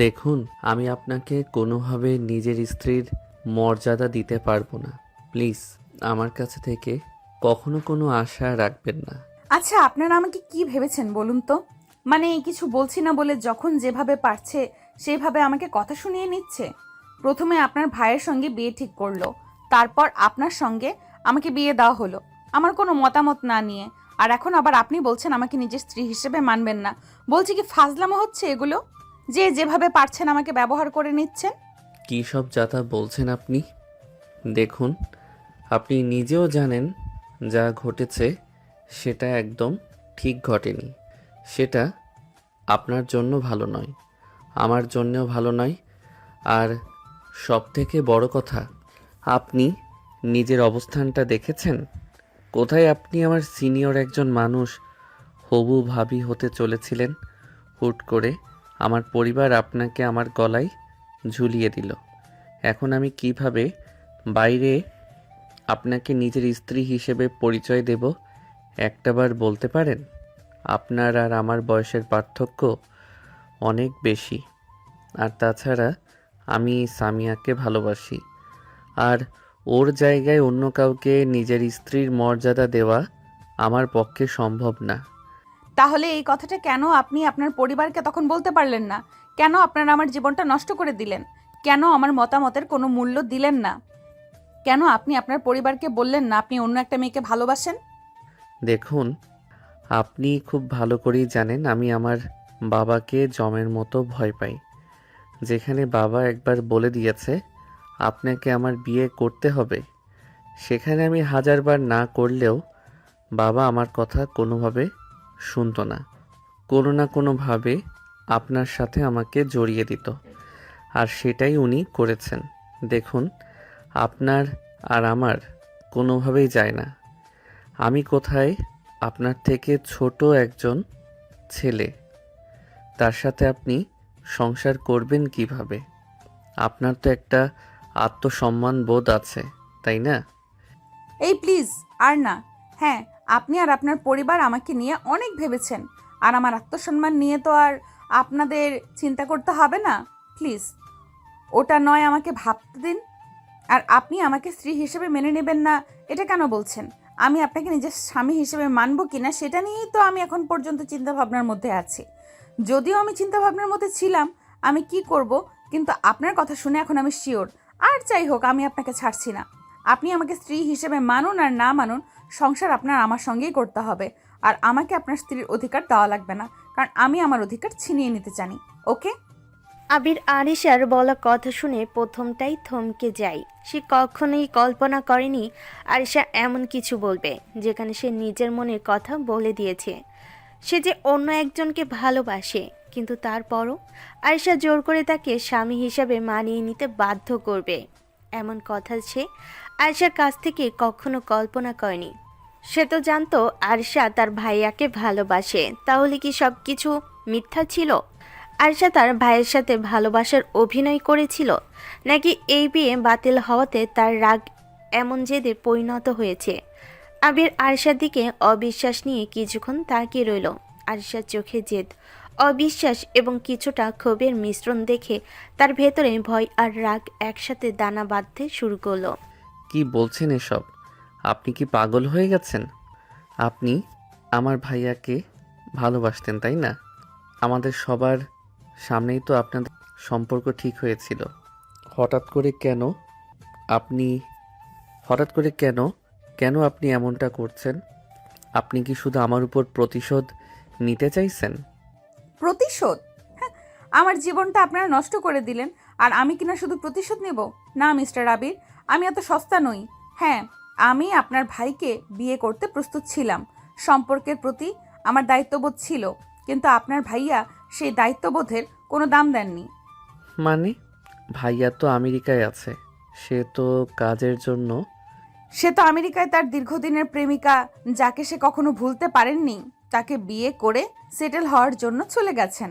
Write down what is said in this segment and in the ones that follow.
দেখুন, আমি আপনাকে কোনোভাবে নিজের স্ত্রীর মর্যাদা দিতে পারবো না। প্লিজ আমার কাছে থেকে কখনো কোনো আশা রাখবেন না। আচ্ছা, আপনারা আমাকে কি ভেবেছেন বলুন তো? মানে কিছু বলছি না বলে যখন যেভাবে পারছে সেভাবে আমাকে কথা শুনিয়ে নিচ্ছে। প্রথমে আপনার ভাইয়ের সঙ্গে বিয়ে ঠিক করলো, তারপর আপনার সঙ্গে আমাকে বিয়ে দেওয়া হলো আমার কোনো মতামত না নিয়ে। আর এখন আবার আপনি বলছেন আমাকে নিজের স্ত্রী হিসেবে মানবেন না। বলছি কি ফাজলামো হচ্ছে এগুলো? যে যেভাবে পারছেন আমাকে ব্যবহার করে নিচ্ছেন। কী সব যাতা বলছেন আপনি? দেখুন, আপনি নিজেও জানেন যা ঘটেছে সেটা একদম ঠিক ঘটেনি। সেটা আপনার জন্য ভালো নয়, আমার জন্যও ভালো নয়। আর সবথেকে বড় কথা, আপনি নিজের অবস্থানটা দেখেছেন? কোথায় আপনি আমার সিনিয়র একজন মানুষ হবু ভাবি হতে চলেছিলেন, হুট করে আমার পরিবার আপনাকে আমার গলায় ঝুলিয়ে দিল। এখন আমি কিভাবে বাইরে আপনাকে নিজের স্ত্রী হিসেবে পরিচয় দেব একটাবার বলতে পারেন? আপনার আর আমার বয়সের পার্থক্য অনেক বেশি। আর তাছাড়া আমি সামিয়াকে ভালোবাসি, আর ওর জায়গায় অন্য কাউকে নিজের স্ত্রীর মর্যাদা দেওয়া আমার পক্ষে সম্ভব না। তাহলে এই কথাটা কেন আপনি আপনার পরিবারকে তখন বলতে পারলেন না? কেন আপনারা আমার জীবনটা নষ্ট করে দিলেন? কেন আমার মতামতের কোনো মূল্য দিলেন না? কেন আপনি আপনার পরিবারকে বললেন না আপনি অন্য একটা মেয়েকে ভালোবাসেন? দেখুন, আপনি খুব ভালো করেই জানেন আমি আমার বাবাকে জমের মতো ভয় পাই। যেখানে বাবা একবার বলে দিয়েছে আপনাকে আমার বিয়ে করতে হবে, সেখানে আমি হাজারবার না করলেও বাবা আমার কথা কোনোভাবে শুনতো না। কোনো না কোনোভাবে আপনার সাথে আমাকে জড়িয়ে দিত, আর সেটাই উনি করেছেন। দেখুন, আপনার আর আমার কোনোভাবেই যায় না। আমি কোথায় আপনার থেকে ছোট একজন ছেলে, তার সাথে আপনি সংসার করবেন কিভাবে? আপনার তো একটা আত্মসম্মান বোধ আছে, তাই না? এই প্লিজ, আর না। হ্যাঁ, আপনি আর আপনার পরিবার আমাকে নিয়ে অনেক ভেবেছেন, আর আমার আত্মসম্মান নিয়ে তো আর আপনাদের চিন্তা করতে হবে না। প্লিজ, ওটা নয় আমাকে ভাবতে দিন। আর আপনি আমাকে স্ত্রী হিসেবে মেনে নেবেন না, এটা কেন বলছেন? আমি আপনাকে নিজের স্বামী হিসেবে মানবো কিনা সেটা নিয়েই তো আমি এখন পর্যন্ত চিন্তা ভাবনার মধ্যে আছি। যদিও আমি চিন্তা ভাবনার মধ্যে ছিলাম আমি কি করব, কিন্তু আপনার কথা শুনে এখন আমি শিওর। আর যাই হোক, আমি আপনাকে ছাড়ছি না। আপনি আমাকে স্ত্রী হিসেবে মানুন আর না মানুন, সংসার আপনার আমার সঙ্গেই করতে হবে। আর আমাকে আপনার স্ত্রীর অধিকার দেওয়া লাগবে না, কারণ আমি আমার অধিকার ছিনিয়ে নিতে জানি। ওকে? আবির আরিশার বলা কথা শুনে প্রথমটাই থমকে যায়। সে কখনোই কল্পনা করেনি আরিশা এমন কিছু বলবে, যেখানে সে নিজের মনের কথা বলে দিয়েছে। সে যে অন্য একজনকে ভালোবাসে, কিন্তু তারপরও আরিশা জোর করে তাকে স্বামী হিসাবে মানিয়ে নিতে বাধ্য করবে, এমন কথা সে আরিশার কাছ থেকে কখনো কল্পনা করেনি। সে তো জানতো আরিশা তার ভাইয়াকে ভালোবাসে, তাহলে কি সব কিছু মিথ্যা ছিল? আরিশা তার ভাইয়ের সাথে ভালোবাসার অভিনয় করেছিল, নাকি এই বিয়ে বাতিল হওয়াতে তার রাগ এমন জেদে পরিণত হয়েছে? আবির আরিশার দিকে অবিশ্বাস নিয়ে কিছুক্ষণ তাকিয়ে রইল। আরিশার চোখে জেদ, অবিশ্বাস এবং কিছুটা ক্ষোভের মিশ্রণ দেখে তার ভেতরে ভয় আর রাগ একসাথে দানা বাঁধতে শুরু করলো। কি বলছেন এসব? আপনি কি পাগল হয়ে গেছেন? আপনি আমার ভাইয়াকে ভালোবাসতেন, তাই না? আমাদের সবার সামনেই তো আপনাদের সম্পর্ক ঠিক হয়েছিল। হঠাৎ করে কেন আপনি হঠাৎ করে কেন কেন আপনি এমনটা করছেন? আপনি কি শুধু আমার উপর প্রতিশোধ নিতে চাইছেন? প্রতিশোধ? হ্যাঁ, আমার জীবনটা আপনারা নষ্ট করে দিলেন, আর আমি কিনা শুধু প্রতিশোধ নেব? না মিস্টার আবির, আমি এত সস্তা নই। হ্যাঁ, আমি আপনার ভাইকে বিয়ে করতে প্রস্তুত ছিলাম। সম্পর্কের প্রতি আমার দায়িত্ববোধ ছিল, কিন্তু আপনার ভাইয়া সেই দায়িত্ববোধের কোনো দাম দেননি। মানে, ভাইয়া তো আমেরিকায় আছে, সে তো কাজের জন্য। সে তো আমেরিকায় তার দীর্ঘদিনের প্রেমিকা, যাকে সে কখনো ভুলতে পারেননি, তাকে বিয়ে করে সেটেল হওয়ার জন্য চলে গেছেন।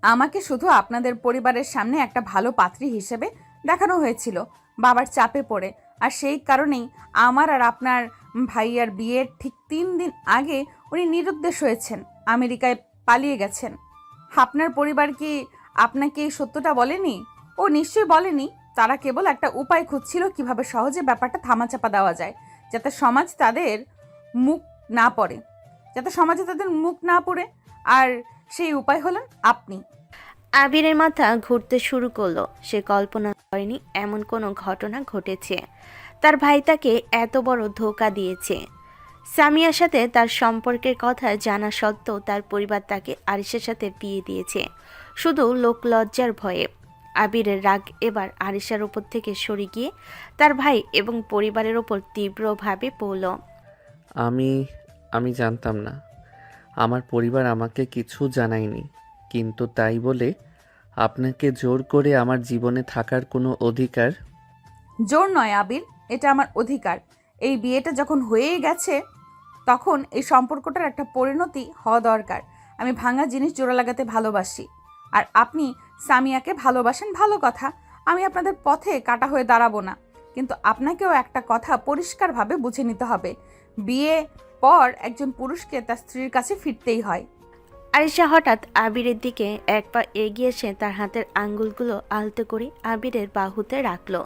আমাকে শুধু আপনাদের পরিবারের সামনে একটা ভালো পাত্রী হিসেবে দেখানো হয়েছিল বাবার চাপে পড়ে। আর সেই কারণেই আমার আর আপনার ভাইয়ার বিয়ের ঠিক 3 দিন আগে উনি নিরুদ্দেশ হয়েছেন, আমেরিকায় পালিয়ে গেছেন। আপনার পরিবার কি আপনাকে এই সত্যটা বলেনি? ও নিশ্চয়ই বলেনি। তারা কেবল একটা উপায় খুঁজছিল কিভাবে সহজে ব্যাপারটা ধামাচাপা দেওয়া যায়, যাতে সমাজ তাদের মুখ না পড়ে, সমাজে তাদের মুখ না পড়ে। আর সেই উপায় হলেন আপনি। আবিরের মাথা ঘুরতে শুরু করলো। সে কল্পনা করেনি এমন কোনো ঘটনা ঘটেছে। তার ভাই তাকে এত বড় ধোঁকা দিয়েছে। সামিয়ার সাথে তার সম্পর্কের কথা জানা সত্ত্বেও তার পরিবার তাকে আরিশের সাথে বিয়ে দিয়েছে শুধু লোকলজ্জার ভয়ে। আবিরের রাগ এবার আরিশার ওপর থেকে সরে গিয়ে তার ভাই এবং পরিবারের ওপর তীব্রভাবে পড়ল। আমি আমি জানতাম না। আমার পরিবার আমাকে কিছু জানায়নি, কিন্তু তাই বলে আপনাকে জোর করে আমার জীবনে থাকার কোনো অধিকার? জোর নয় আবির, এটা আমার অধিকার। এই বিয়েটা যখন হয়েই গেছে, তখন এই সম্পর্কটার একটা পরিণতি হওয়া দরকার। আমি ভাঙা জিনিস জোড়া লাগাতে ভালোবাসি, আর আপনি সামিয়াকে ভালোবাসেন, ভালো কথা। আমি আপনাদের পথে কাটা হয়ে দাঁড়াবো না, কিন্তু আপনাকেও একটা কথা পরিষ্কারভাবে বুঝে নিতে হবে। বিয়ে পর একজন পুরুষকে তার স্ত্রীর কাছে ফিরতেই হয়। আরিশা হঠাৎ আবিরের দিকে এক পা এগিয়ে এসে তার হাতের আঙ্গুলগুলো আলতো করে আবিরের বাহুতে রাখলো।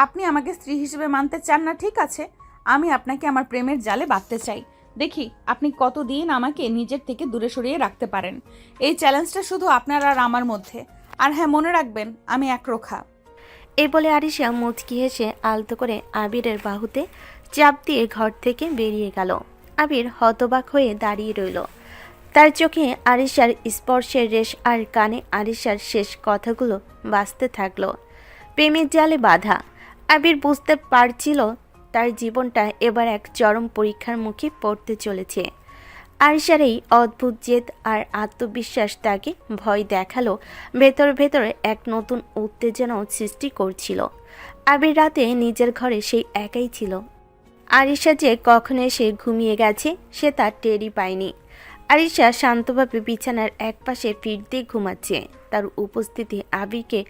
আপনি আমাকে স্ত্রী হিসেবে মানতে চান না, ঠিক আছে। আমি আপনাকে আমার প্রেমের জালে বাঁধতে চাই। দেখি আপনি কতদিন আমাকে নিজের থেকে দূরে সরিয়ে রাখতে পারেন। এই চ্যালেঞ্জটা শুধু আপনার আর আমার মধ্যে। আর হ্যাঁ, মনে রাখবেন আমি একরোখা। এই বলে আরিশা মুচকি হেসে আলতো করে আবিরের বাহুতে চাপ দিয়ে ঘর থেকে বেরিয়ে গেল। আবির হতবাক হয়ে দাঁড়িয়ে রইল। তার চোখে আরিশার স্পর্শের রেশ আর কানে আরিশার শেষ কথাগুলো বাজতে থাকলো। প্রেমের জালে বাধা। আবির বুঝতে পারছিল তার জীবনটা এবার এক চরম পরীক্ষার মুখে পড়তে চলেছে। আরিশার এই অদ্ভুত জেদ আর আত্মবিশ্বাস তাকে ভয় দেখালো, ভেতরে ভেতরে এক নতুন উত্তেজনাও সৃষ্টি করছিল। আবির রাতে নিজের ঘরে সেই একাই ছিল। আরিশা যে কখন এসে ঘুমিয়ে গেছে সে তার টেরই পায়নি। আরিশা শান্তভাবে বিছানার একপাশে পিঠ দিয়ে ঘুমাচ্ছে। তার উপস্থিতি আবিরকে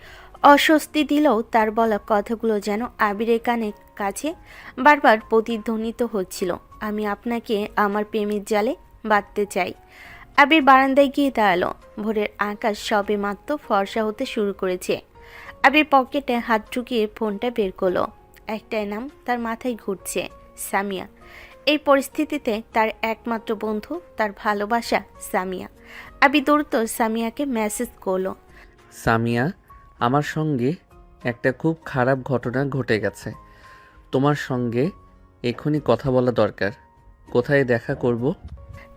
অস্বস্তি দিলেও তার বলা কথাগুলো যেন আবিরের কাছে বারবার প্রতিধ্বনিত হচ্ছিল। আমি আপনাকে আমার প্রেমের জালে বাঁধতে চাই। আবির বারান্দায় গিয়ে দাঁড়ালো। ভোরের আকাশ সবে মাত্র ফর্সা হতে শুরু করেছে। আবির পকেটে হাত ঢুকিয়ে ফোনটা বের করলো। একটাই নাম তার মাথায় ঘুরছে, সামিয়া। এই পরিস্থিতিতে তার একমাত্র বন্ধু, তার ভালোবাসা সামিয়া। আবির দ্রুত সামিয়াকে মেসেজ করলো। সামিয়া, আমার সঙ্গে একটা খুব খারাপ ঘটনা ঘটে গেছে। তোমার সঙ্গে এখনই কথা বলা দরকার। কোথায় দেখা করব?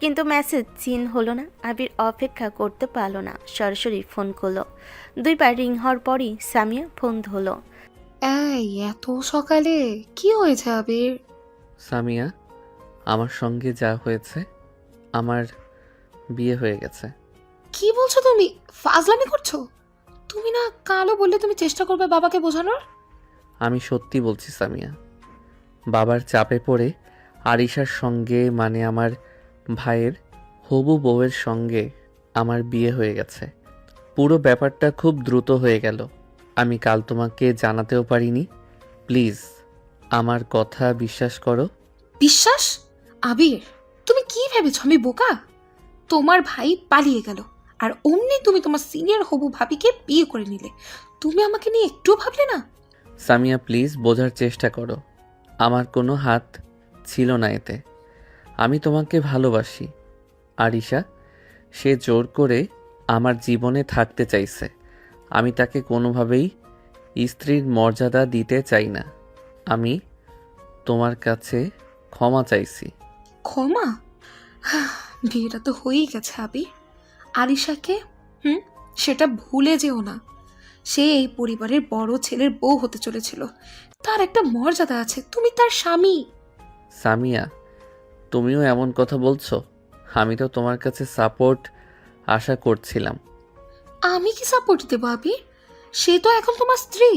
কিন্তু মেসেজ সিন হলো না। আবির অপেক্ষা করতে পারলো না, সরাসরি ফোন করলো। দুইবার রিং হওয়ার পরই সামিয়া ফোন ধরলো। এই এত সকালে কি হয়েছে আবির? সামিয়া, আমার সঙ্গে যা হয়েছে, আমার বিয়ে হয়ে গেছে। কি বলছো তুমি? ফাজলামি করছো? তুমি না কালও বললে তুমি চেষ্টা করবে বাবাকে বোঝানোর? আমি সত্যি বলছি সামিয়া। বাবার চাপে পড়ে আরিশার সঙ্গে, মানে আমার ভাইয়ের হবু বউয়ের সঙ্গে আমার বিয়ে হয়ে গেছে। পুরো ব্যাপারটা খুব দ্রুত হয়ে গেল। আমি কাল তোমাকে জানাতেও পারিনি। প্লিজ আমার কথা বিশ্বাস করো। বিশ্বাস? আবির, তুমি কি ভেবেছো আমি বোকা? তোমার ভাই পালিয়ে গেল আর অমনি তুমি তোমার সিনিয়র হবু ভাবিকে বিয়ে করে নিলে। তুমি আমাকে নিয়ে একটু ভাবলে না? সামিয়া, প্লিজ বোঝার চেষ্টা করো। আমার কোনো হাত ছিল না এতে। আমি তোমাকে ভালোবাসি। আরিশা, সে জোর করে আমার জীবনে থাকতে চাইছে। আমি তাকে কোনোভাবেই স্ত্রীর মর্যাদা দিতে চাই না। আমি তোমার কাছে ক্ষমা চাইছি। ক্ষমা? বিয়েটা তো হয়েই গেছে আবির। আরিশাকে সেটা ভুলে যেও না। সে এই পরিবারের বড় ছেলের বউ হতে চলেছিল। তার একটা মর্যাদা আছে, তুমি তার স্বামী। সামিয়া, তুমিও এমন কথা বলছো? আমি তো তোমার কাছে সাপোর্ট আশা করছিলাম। আমি কি সাপোর্ট দেবো আবির? সে তো এখন তোমার স্ত্রী,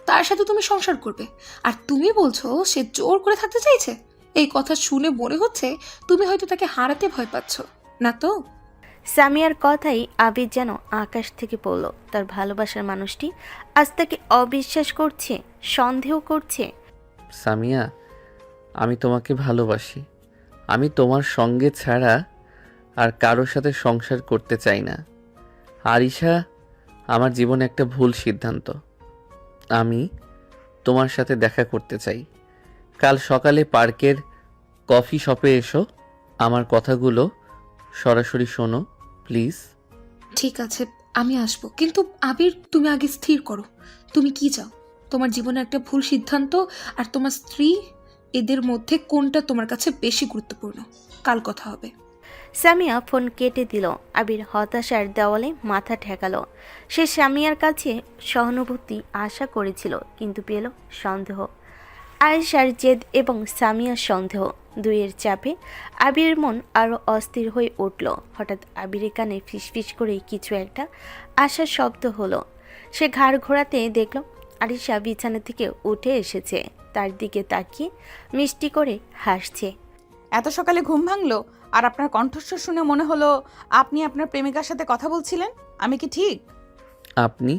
তার সাথে তুমি সংসার করবে। আর তুমি বলছো সে জোর করে থাকতে চাইছে। এই কথা শুনে মনে হচ্ছে তুমি হয়তো তাকে হারাতে ভয় পাচ্ছ, না তো? সামিয়ার কথাই আবির যেন আকাশ থেকে পড়ল। তার ভালোবাসার মানুষটি আজ তাকে অবিশ্বাস করছে, সন্দেহ করছে। সামিয়া, আমি তোমাকে ভালোবাসি। আমি তোমার সঙ্গে ছাড়া আর কারোর সাথে সংসার করতে চাই না। আরিশা আমার জীবনে একটা ভুল সিদ্ধান্ত। আমি তোমার সাথে দেখা করতে চাই। কাল সকালে পার্কের কফি শপে এসো। আমার কথাগুলো সরাসরি শোনো প্লিজ। ঠিক আছে, আমি আসবো, কিন্তু আবির তুমি আগে স্থির করো, তুমি কি চাও? তোমার জীবনে একটা ভুল সিদ্ধান্ত আর তোমার স্ত্রী, এদের মধ্যে কোনটা তোমার কাছে বেশি গুরুত্বপূর্ণ? কাল কথা হবে। সামিয়া ফোন কেটে দিল। আবির হতাশার দেওয়ালে মাথা ঠেকালো। সে সামিয়ার কাছে সহানুভূতি আশা করেছিল, কিন্তু পেল সন্দেহ। আয়েশার জেদ এবং সামিয়ার সন্দেহ, দুইয়ের চাপে আবিরের মন আরও অস্থির হয়ে উঠল। হঠাৎ আবিরের কানে ফিসফিস করে কিছু একটা আশার শব্দ হলো। সে ঘাড় ঘোরাতে দেখল আরিশা বিছানা থেকে উঠে এসেছে। তার দিকে তাকিয়ে মিষ্টি করে হাসছে। এত সকালে ঘুম ভাঙলো, আর আপনার কণ্ঠস্বর শুনে মনে হলো আপনি আপনার প্রেমিকার সাথে কথা বলছিলেন। আমি কি ঠিক? আপনি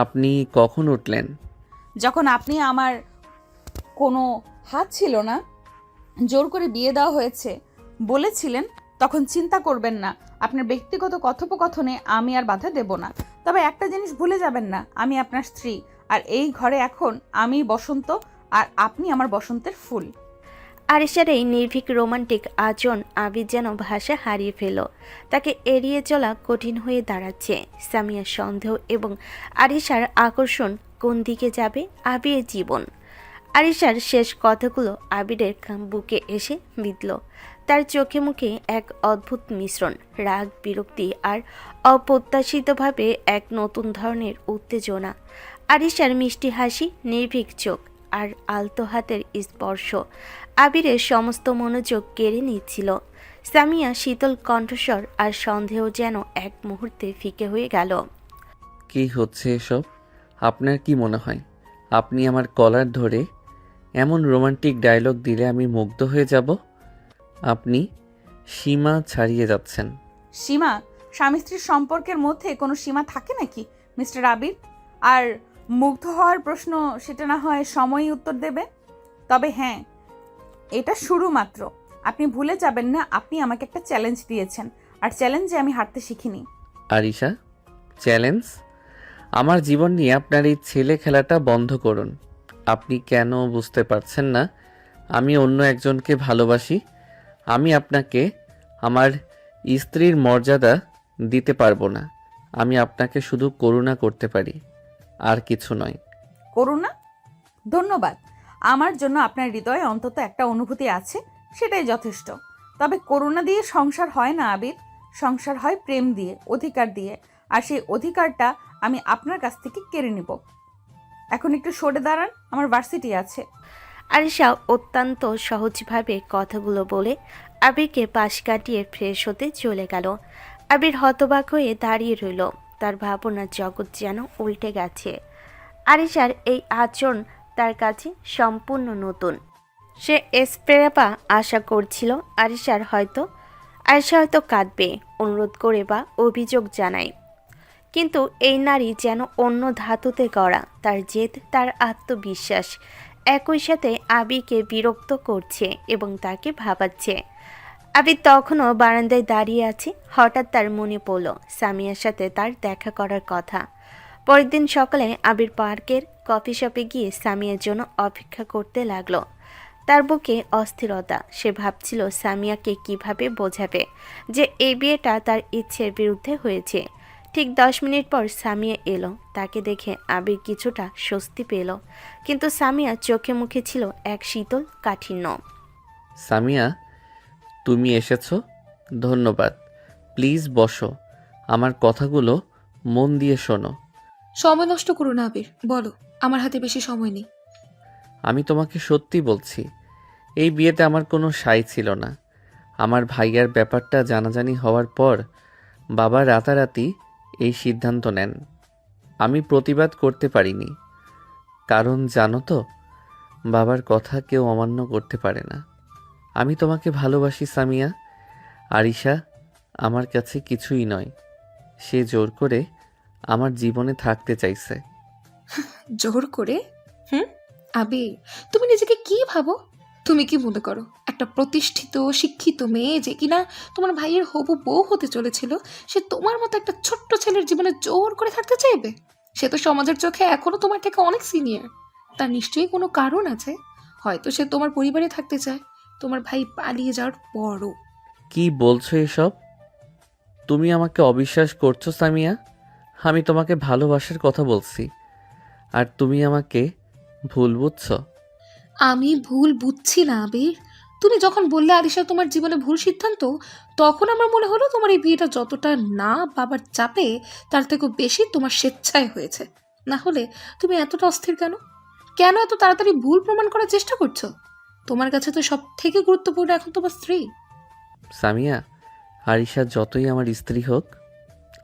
আপনি কখন উঠলেন? যখন আপনি আমার কোনো হাত ছিল না, জোর করে বিয়ে দেওয়া হয়েছে বলেছিলেন, তখন চিন্তা করবেন না, আপনার ব্যক্তিগত কথোপকথনে আমি আর বাধা দেব না। তবে একটা জিনিস ভুলে যাবেন না, আমি আপনার স্ত্রী, আর এই ঘরে এখন আমি বসন্ত, আর আপনি আমার বসন্তের ফুল। আরিশার এই নির্ভীক রোমান্টিক আচরণ আবির যেন ভাষা হারিয়ে ফেল। তাকে এড়িয়ে চলা কঠিন হয়ে দাঁড়াচ্ছে। সামিয়ার সন্দেহ এবং আরিশার আকর্ষণ কোন দিকে যাবে আবিরের জীবন? আরিশার শেষ কথাগুলো আবিরের বুকে এসে বিঁধল। তার চোখে মুখে এক অদ্ভুত মিশ্রণ, রাগ, বিরক্তি আর অপ্রত্যাশিতভাবে এক নতুন ধরনের উত্তেজনা। আরিশার মিষ্টি হাসি, নির্ভীক চোখ আর আলতো হাতের স্পর্শ আবিরের সমস্ত মনোযোগ কেড়ে নিচ্ছিল। সামিয়া শীতল কণ্ঠস্বর আর সন্দেহ যেন এক মুহূর্তে ফিকে হয়ে গেল। কি হচ্ছে এসব? আপনার কি মনে হয় আপনি আমার কলার ধরে এমন রোমান্টিক ডায়লগ দিলে আমি মুগ্ধ হয়ে যাব? আপনি সীমা ছাড়িয়ে যাচ্ছেন। সীমা? স্বামী স্ত্রীর সম্পর্কের মধ্যে কোনো সীমা থাকে নাকি মিস্টার আবির? আর মুগ্ধ হওয়ার প্রশ্ন, সেটা না হয় সময়ই উত্তর দেবে। তবে হ্যাঁ, এটা শুরু মাত্র। আপনি ভুলে যাবেন না আপনি আমাকে একটা চ্যালেঞ্জ দিয়েছেন, আর চ্যালেঞ্জে আমি হারতে শিখিনি। আরিশা, চ্যালেঞ্জ? আমার জীবন নিয়ে আপনার এই ছেলে খেলাটা বন্ধ করুন। আপনি কেন বুঝতে পারছেন না আমি অন্য একজনকে ভালোবাসি? আমি আপনাকে আমার স্ত্রীর মর্যাদা দিতে পারবো না। আমি আপনাকে শুধু করুণা করতে পারি, আর কিছু নয়। করুণা? ধন্যবাদ। আমার জন্য আপনার হৃদয়ে অন্তত একটা অনুভূতি আছে, সেটাই যথেষ্ট। তবে করুণা দিয়ে সংসার হয় না আবির, সংসার হয় প্রেম দিয়ে, অধিকার দিয়ে, আর সেই অধিকারটা আমি আপনার কাছ থেকে কেড়ে নিব। এখন একটু সরে দাঁড়ান, আমার ভার্সিটি আছে। আরিশা অত্যন্ত সহজভাবে কথাগুলো বলে আবিরকে পাশ কাটিয়ে ফ্রেশ হতে চলে গেল। আবির হতবাক হয়ে দাঁড়িয়ে রইল। তার ভাবনার জগৎ যেন উল্টে গেছে। আরিশার এই আচরণ তার কাছে সম্পূর্ণ নতুন। সে এসপেরাপা আশা করছিল আরিশা হয়তো কাঁদবে, অনুরোধ করে বা অভিযোগ জানায়। কিন্তু এই নারী যেন অন্য ধাতুতে গড়া। তার জেদ, তার আত্মবিশ্বাস একই সাথে আবিকে বিরক্ত করছে এবং তাকে ভাবাচ্ছে। আবির তখনও বারান্দায় দাঁড়িয়ে আছে। হঠাৎ তার মনে পড়ল সামিয়ার সাথে তার দেখা করার কথা। পরের দিন সকালে আবির পার্কের কফি শপে গিয়ে সামিয়ার জন্য অপেক্ষা করতে লাগলো। তার বুকে অস্থিরতা। সে ভাবছিল সামিয়াকে কিভাবে বোঝাবে যে এই বিয়েটা তার ইচ্ছের বিরুদ্ধে হয়েছে। ঠিক 10 মিনিট পর সামিয়া এলো। তাকে দেখে আবির কিছুটা স্বস্তি পেল, কিন্তু সামিয়া চোখে মুখে ছিল এক শীতল কাঠিন্য। সামিয়া, তুমি এসেছো, ধন্যবাদ। প্লিজ বসো, আমার কথাগুলো মন দিয়ে শোনো। সময় নষ্ট করো না আবির, বলো, আমার হাতে বেশি সময় নেই। আমি তোমাকে সত্যি বলছি, এই বিয়েতে আমার কোনো সাই ছিল না। আমার ভাইয়ার ব্যাপারটা জানাজানি হওয়ার পর বাবা রাতারাতি এই সিদ্ধান্ত নেন। আমি প্রতিবাদ করতে পারিনি, কারণ জানো তো, বাবার কথা কেউ অমান্য করতে পারে না। আমি তোমাকে ভালোবাসি সামিয়া। আরিশা আমার কাছে কিছুই নয়। সে জোর করে আমার জীবনে থাকতে চাইছে। জোর করে? আবির, তুমি নিজেকে কি ভাবো? তুমি কি মনে করো একটা প্রতিষ্ঠিত শিক্ষিত মেয়ে যে কিনা তোমার ভাইয়ের হবু বউ হতে চলেছিল, সে তোমার মতো একটা ছোট্ট ছেলের জীবনে জোর করে থাকতে চাইবে? সে তো সমাজের চোখে এখনো তোমার থেকে অনেক সিনিয়র। তার নিশ্চয়ই কোনো কারণ আছে। হয়তো সে তোমার পরিবারে থাকতে চায়, তোমার ভাই পালিয়ে যাওয়ার পরও। কি বলছো এসব? তুমি আমাকে অবিশ্বাস করছো সামিয়া? আমি তোমাকে ভালোবাসার কথা বলছি, আর তুমি আমাকে ভুল বুঝছো। আমি ভুল বুঝছি না আবির। তুমি যখন বললে আরিশা তোমার জীবনে ভুল সিদ্ধান্ত, তখন আমার মনে হলো তোমার এই বিয়েটা যতটা না বাবার চাপে, তার থেকেও বেশি তোমার স্বেচ্ছায় হয়েছে। না হলে তুমি এতটা অস্থির কেন? কেন এত তাড়াতাড়ি ভুল প্রমাণ করার চেষ্টা করছো? তোমার কাছে তো সব থেকে গুরুত্বপূর্ণ এখন তোমার স্ত্রী। সামিয়া, আরিশা যতই আমার স্ত্রী হোক,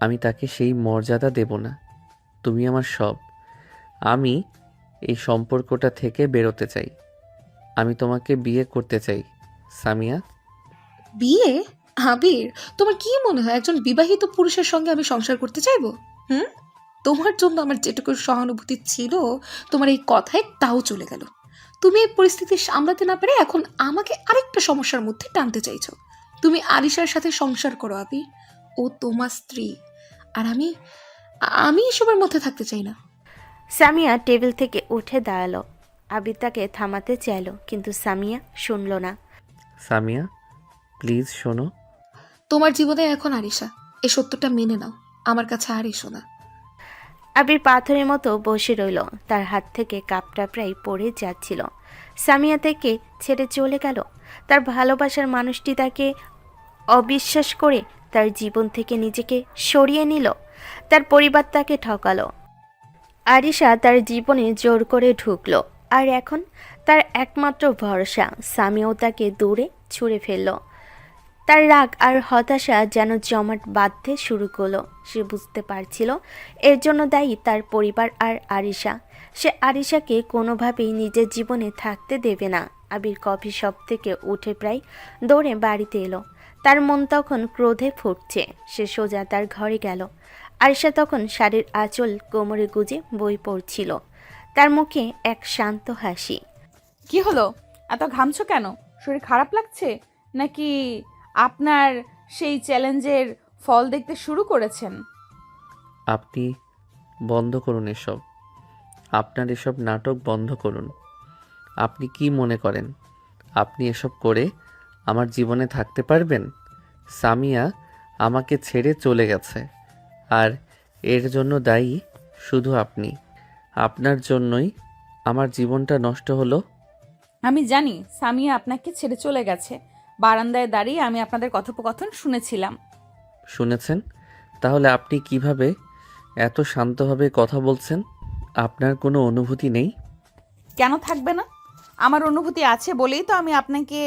আমি তাকে সেই মর্যাদা দেব না। তুমি আমার সব। আমি এই সম্পর্কটা থেকে বেরোতে চাই। আমি তোমাকে বিয়ে করতে চাই সামিয়া। বিয়ে? আবির, তোমার কি মনে হয় একজন বিবাহিত পুরুষের সঙ্গে আমি সংসার করতে চাইবো? হুম? তোমার জন্য আমার যেটুকু সহানুভূতি ছিল তোমার এই কথায় তাও চলে গেল। তুমি এই পরিস্থিতি সামলাতে না পেরে এখন আমাকে আরেকটা সমস্যার মধ্যে টানতে চাইছো। তুমি আরিশার সাথে সংসার করো আবির, ও তোমার স্ত্রী। আর আমি আমি এসবের মধ্যে থাকতে চাই না। সামিয়া টেবিল থেকে উঠে দাঁড়ালো। আবির তাকে থামাতে চাইল, কিন্তু সামিয়া শুনল না। সামিয়া, প্লিজ শোনো। তোমার জীবনে এখন আরিশা, এই সত্যটা মেনে নাও। আমার কাছে আর এসো না। আবির পাথরের মতো বসে রইল। তার হাত থেকে কাপটা প্রায় পড়ে যাচ্ছিল। সামিয়া থেকে ছেড়ে চলে গেল। তার ভালোবাসার মানুষটি তাকে অবিশ্বাস করে তার জীবন থেকে নিজেকে সরিয়ে নিল। তার পরিবার তাকে ঠকালো। আরিশা তার জীবনে জোর করে ঢুকলো, আর এখন তার একমাত্র ভরসা সামিয়াও তাকে দূরে ছুঁড়ে ফেলল। তার রাগ আর হতাশা যেন জমাট বাঁধতে শুরু করলো। সে বুঝতে পারছিল এর জন্য দায়ী তার পরিবার আর আরিশা। সে আরিশাকে কোনোভাবেই নিজের জীবনে থাকতে দেবে না। আবির কফি শপ থেকে উঠে প্রায় দৌড়ে বাড়িতে এলো। তার মন তখন ক্রোধে ফুটছে। সে সোজা তার ঘরে গেল। আরিশা তখন শাড়ির আঁচল কোমরে গুজে বই পড়ছিল। তার মুখে এক শান্ত হাসি। কি হলো? এত ঘামছো কেন? শরীর খারাপ লাগছে নাকি আপনার সেই চ্যালেঞ্জের ফল দেখতে শুরু করেছেন? আপনি বন্ধ করুন এসব। আপনার এসব নাটক বন্ধ করুন। আপনি কি মনে করেন আপনি এসব করে আমার জীবনে থাকতে পারবেন? সামিয়া আমাকে ছেড়ে চলে গেছে, আর এর জন্য দায়ী শুধু আপনি। আপনার জন্যই আমার জীবনটা নষ্ট হলো। আমি জানি সামিয়া আপনাকে ছেড়ে চলে গেছে। বারান্দায় দাঁড়িয়ে আমি আপনাদের কথোপকথন শুনেছিলাম। শুনেছেন? তাহলে আপনি কিভাবে এত শান্তভাবে কথা বলছেন? আপনার কোনো অনুভূতি নেই? কেন থাকবে না? আমার অনুভূতি আছে বলেই তো আমি আপনাকে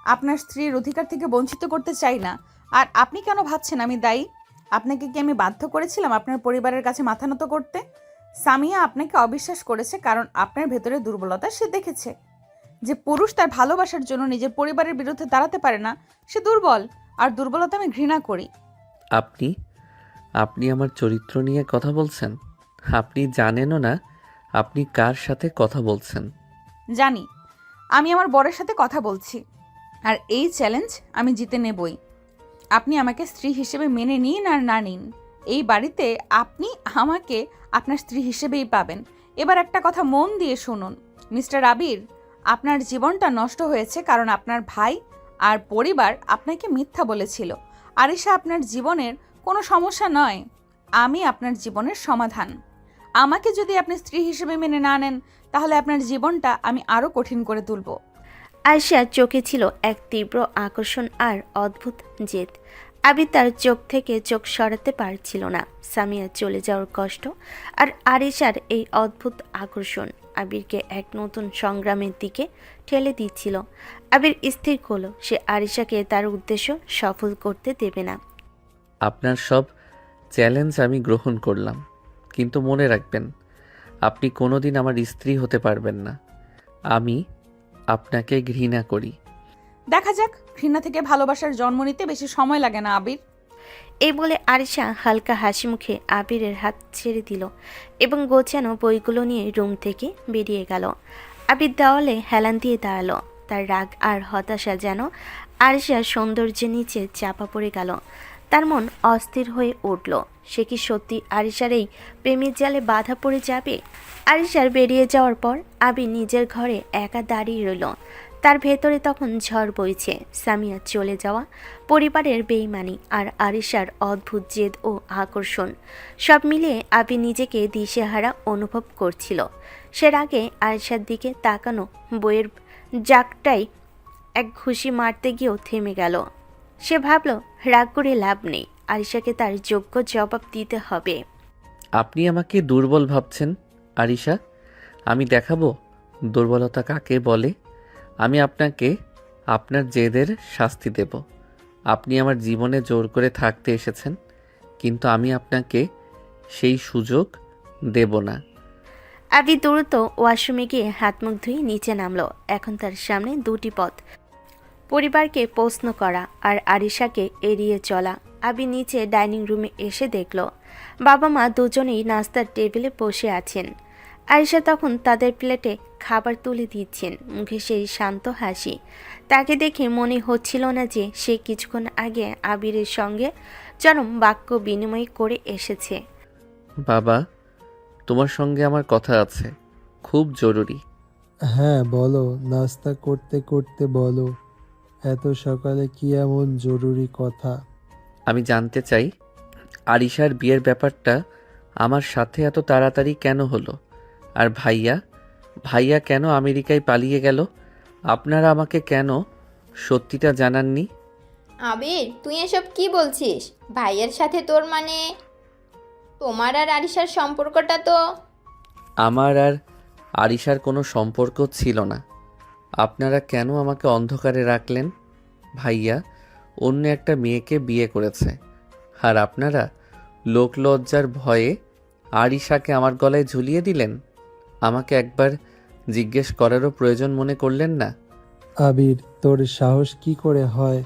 আপনার স্ত্রীর অধিকার থেকে বঞ্চিত করতে চাই না। আর আপনি কেন ভাবছেন আমি দায়ী? আপনাকে কি আমি বাধ্য করেছিলাম আপনার পরিবারের কাছে মাথা নত করতে? সামিয়া আপনাকে অবিশ্বাস করেছে কারণ আপনার ভেতরে দুর্বলতা সে দেখেছে। যে পুরুষ তার ভালোবাসার জন্য নিজের পরিবারের বিরুদ্ধে দাঁড়াতে পারে না, সে দুর্বল। আর দুর্বলতা আমি ঘৃণা করি। আপনি আপনি আমার চরিত্র নিয়ে কথা বলছেন? আপনি জানেনও না আপনি কার সাথে কথা বলছেন। জানি, আমি আমার বরের সাথে কথা বলছি। আর এই চ্যালেঞ্জ আমি জিতে নেবই। আপনি আমাকে স্ত্রী হিসেবে মেনে নিন আর না নিন, এই বাড়িতে আপনি আমাকে আপনার স্ত্রী হিসেবেই পাবেন। এবার একটা কথা মন দিয়ে শুনুন মিস্টার আবির, আপনার জীবনটা নষ্ট হয়েছে কারণ আপনার ভাই আর পরিবার আপনাকে মিথ্যা বলেছিল। আরিশা আপনার জীবনের কোনো সমস্যা নয়, আমি আপনার জীবনের সমাধান। আমাকে যদি আপনি স্ত্রী হিসেবে মেনে না নেন, তাহলে আপনার জীবনটা আমি আরও কঠিন করে তুলব। আয়শার চোখে ছিল এক তীব্র আকর্ষণ আর অদ্ভুত জেদ। আবির তার চোখ থেকে চোখ সরাতে পারছিল না। সামিয়া চলে যাওয়ার কষ্ট আর আরিশার এই অদ্ভুত আকর্ষণ আবিরকে এক নতুন সংগ্রামের দিকে ঠেলে দিচ্ছিল। আবির স্থির করল সে আরিশাকে তার উদ্দেশ্য সফল করতে দেবে না। আপনার সব চ্যালেঞ্জ আমি গ্রহণ করলাম, কিন্তু মনে রাখবেন আপনি কোনোদিন আমার স্ত্রী হতে পারবেন না। আমি আপনাকে ঘৃণা করি। দেখা যাক, ঘৃণা থেকে ভালোবাসার জন্ম নিতে বেশি সময় লাগে না আবির। এই বলে আরিশা হালকা হাসি মুখে আবিরের হাত ছেড়ে দিল এবং গোছানো বইগুলো নিয়ে রুম থেকে বেরিয়ে গেল। আবির দেওয়ালে হেলান দিয়ে দাঁড়ালো। তার রাগ আর হতাশা যেন আরিশার সৌন্দর্যের নিচে চাপা পড়ে গেল। তার মন অস্থির হয়ে উঠল। সে কি সত্যি আরিশার এই প্রেমের জালে বাধা পড়ে যাবে? আরিশার বেরিয়ে যাওয়ার পর আবির নিজের ঘরে একা দাঁড়িয়ে রইল। তার ভেতরে তখন ঝড় বইছে। সামিয়া চলে যাওয়া, পরিবারের বেইমানি আর আরিশার অদ্ভুত জেদ ও আকর্ষণ সব মিলিয়ে আবির নিজেকে দিশেহারা অনুভব করছিল। সে আগে আরিশার দিকে তাকানো বইয়ের জাকটাই এক ঘুষি মারতে গিয়েও থেমে গেল। সে ভাবল রাগ করে লাভ নেই, আরিশাকে তার যোগ্য জবাব দিতে হবে। আপনি আমাকে দুর্বল ভাবছেন আরিশা? আমি দেখাবো দুর্বলতা কাকে বলে। আমি আপনাকে আপনার জেদের শাস্তি দেব। আপনি আমার জীবনে জোর করে থাকতে এসেছেন, কিন্তু আমি আপনাকে সেই সুযোগ দেব না। আবি দ্রুত ওয়াশরুমে গিয়ে হাত মুখ ধুয়ে নিচে নামলো। এখন তার সামনে দুটি পথ, পরিবারকে প্রশ্ন করা আর আরিশাকে এড়িয়ে চলা। আবি নিচে ডাইনিং রুমে এসে দেখল বাবা মা দুজনেই নাস্তার টেবিলে বসে আছেন। আরিশা তখন তাদের প্লেটে খাবার তুলে দিচ্ছেন, মুখে সেই শান্ত হাসি। তাকে দেখে মনে হচ্ছিল না যে সে কিছুক্ষণ আগে আবিরের সঙ্গে চরম বাক্য বিনিময় করে এসেছে। বাবা, তোমার সঙ্গে আমার কথা আছে, খুব জরুরি। হ্যাঁ বলো, নাস্তা করতে করতে বলো। এত সকালে কি এমন জরুরি কথা? আমি জানতে চাই আরিশার বিয়ের ব্যাপারটা আমার সাথে এত তাড়াতাড়ি কেন হলো? আর ভাইয়া কেন আমেরিকায় পালিয়ে গেল? আপনারা আমাকে কেন সত্যিটা জানাননি? আবির, তুই এসব কি বলছিস? ভাইয়ের সাথে তোর মানে তোমার আর আরিশার সম্পর্কটা তো... আমার আর আরিশার কোনো সম্পর্ক ছিল না। আপনারা কেন আমাকে অন্ধকারে রাখলেন? ভাইয়া অন্য একটা মেয়েকে বিয়ে করেছে, আর আপনারা লোকলজ্জার ভয়ে আরিশাকে আমার গলায় ঝুলিয়ে দিলেন। আমাকে একবার জিজ্ঞেস করারও প্রয়োজন মনে করলেন না? আবির, তোর সাহস কি করে হয়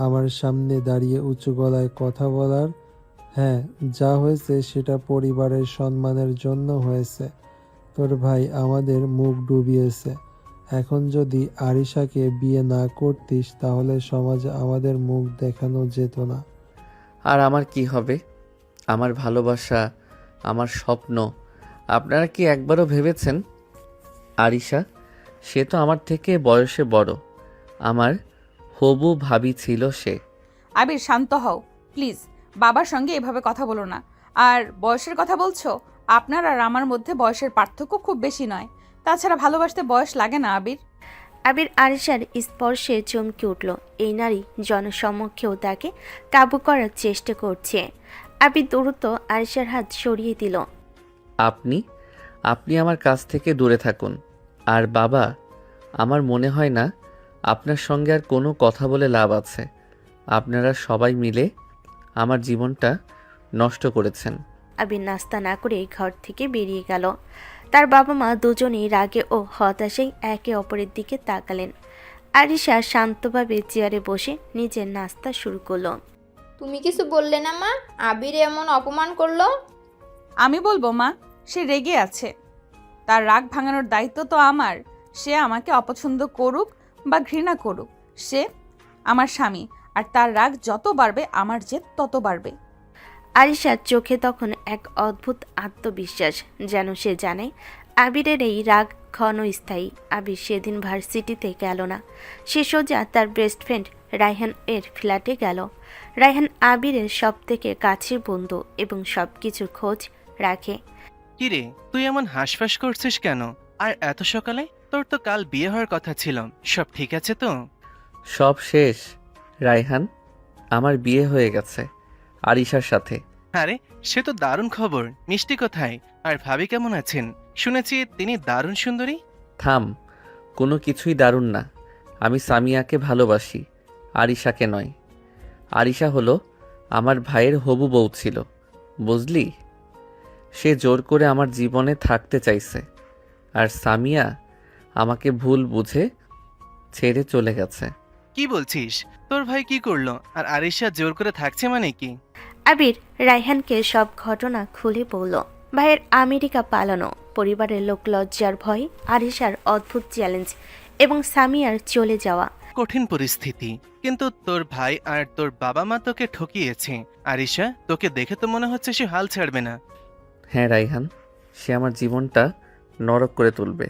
আমার সামনে দাঁড়িয়ে উঁচু গলায় কথা বলার? হ্যাঁ, যা হয়েছে সেটা পরিবারের সম্মানের জন্য হয়েছে। তোর ভাই আমাদের মুখ ডুবিয়েছে। এখন যদি আরিশাকে বিয়ে না করতিস তাহলে সমাজে আমাদের মুখ দেখানো যেত না। আর আমার কি হবে? আমার ভালোবাসা, আমার স্বপ্ন আপনারা কি একবারও ভেবেছেন? আরিশা, সে তো আমার থেকে বয়সে বড়। আমার হবু ভাবি ছিল সে। আবির শান্ত হও প্লিজ, বাবার সঙ্গে এভাবে কথা বলো না। আর বয়সের কথা বলছো, আপনার আর আমার মধ্যে বয়সের পার্থক্য খুব বেশি নয়। তাছাড়া ভালোবাসতে বয়স লাগে না আবির। আবির আরিশার স্পর্শে চমকে উঠল। এই নারী জনসমক্ষেও তাকে কাবু করার চেষ্টা করছে। আবির দ্রুত আরিশার হাত সরিয়ে দিল। আপনি আমার কাছ থেকে দূরে থাকুন। আর বাবা, আমার মনে হয় না আপনার সঙ্গে আর কোনো কথা বলে লাভ আছে। আপনারা সবাই মিলে আমার জীবনটা নষ্ট করেছেন। আবির নাস্তা না করে ঘর থেকে বেরিয়ে গেল। তার বাবা মা দুজনেই রাগে ও হতাশায় একে অপরের দিকে তাকালেন। আরিশা শান্তভাবে চেয়ারে বসে নিজের নাস্তা শুরু করলো। তুমি কিছু বললে না মা? আবির এমন অপমান করলো। আমি বলবো মা, সে রেগে আছে। তার রাগ ভাঙানোর দায়িত্ব তো আমার। সে আমাকে অপছন্দ করুক বা ঘৃণা করুক, সে আমার স্বামী। আর তার রাগ যত বাড়বে আমার জেদ তত বাড়বে। আরিশার চোখে তখন এক অদ্ভুত আত্মবিশ্বাস, যেন সে জানে আবিরের এই রাগ ক্ষণস্থায়ী। আবির সেদিন ভার্সিটিতে গেল না, সে সোজা তার বেস্ট ফ্রেন্ড রায়হান এর ফ্ল্যাটে গেল। রায়হান আবিরের সব থেকে কাছের বন্ধু এবং সব কিছুর খোঁজ রাখে। কিরে, তুই এমন হাঁসফাঁস করছিস কেন? আর এত সকালে? তোর তো কাল বিয়ে হওয়ার কথা ছিল, সব ঠিক আছে তো? সব শেষ রায়হান, আমার বিয়ে হয়ে গেছে আরিশার সাথে। আরে, সে তো দারুণ খবর। মিষ্টি কোথায়? আর ভাবি কেমন আছেন? শুনেছি তিনি দারুণ সুন্দরী। থাম, কোনো কিছুই দারুণ না। আমি সামিয়াকে ভালোবাসি, আরিশাকে নয়। আরিশা হলো আমার ভাইয়ের হবু বউ ছিল, বুঝলি? সে জোর করে আমার জীবনে থাকতে চাইছে, আর সামিয়া আমাকে ভুল বুঝে ছেড়ে চলে গেছে। কি বলছিস? তোর ভাই কি করলো? আর আরিশা জোর করে থাকছে মানে কি? আবির রায়হানকে সব ঘটনা খুলে বলল। ভাইয়ের আমেরিকা পালানো, পরিবারের লোক লজ্জার ভয়, আরিশার অদ্ভুত চ্যালেঞ্জ, এবং সামিয়ার চলে যাওয়া। কঠিন পরিস্থিতি, কিন্তু তোর ভাই আর তোর বাবা মা তোকে ঠকিয়েছে। আরিশা, তোকে দেখে তো মনে হচ্ছে সে হাল ছাড়বে না। হ্যাঁ রাইহান, সে আমার জীবনটা নরক করে তুলবে।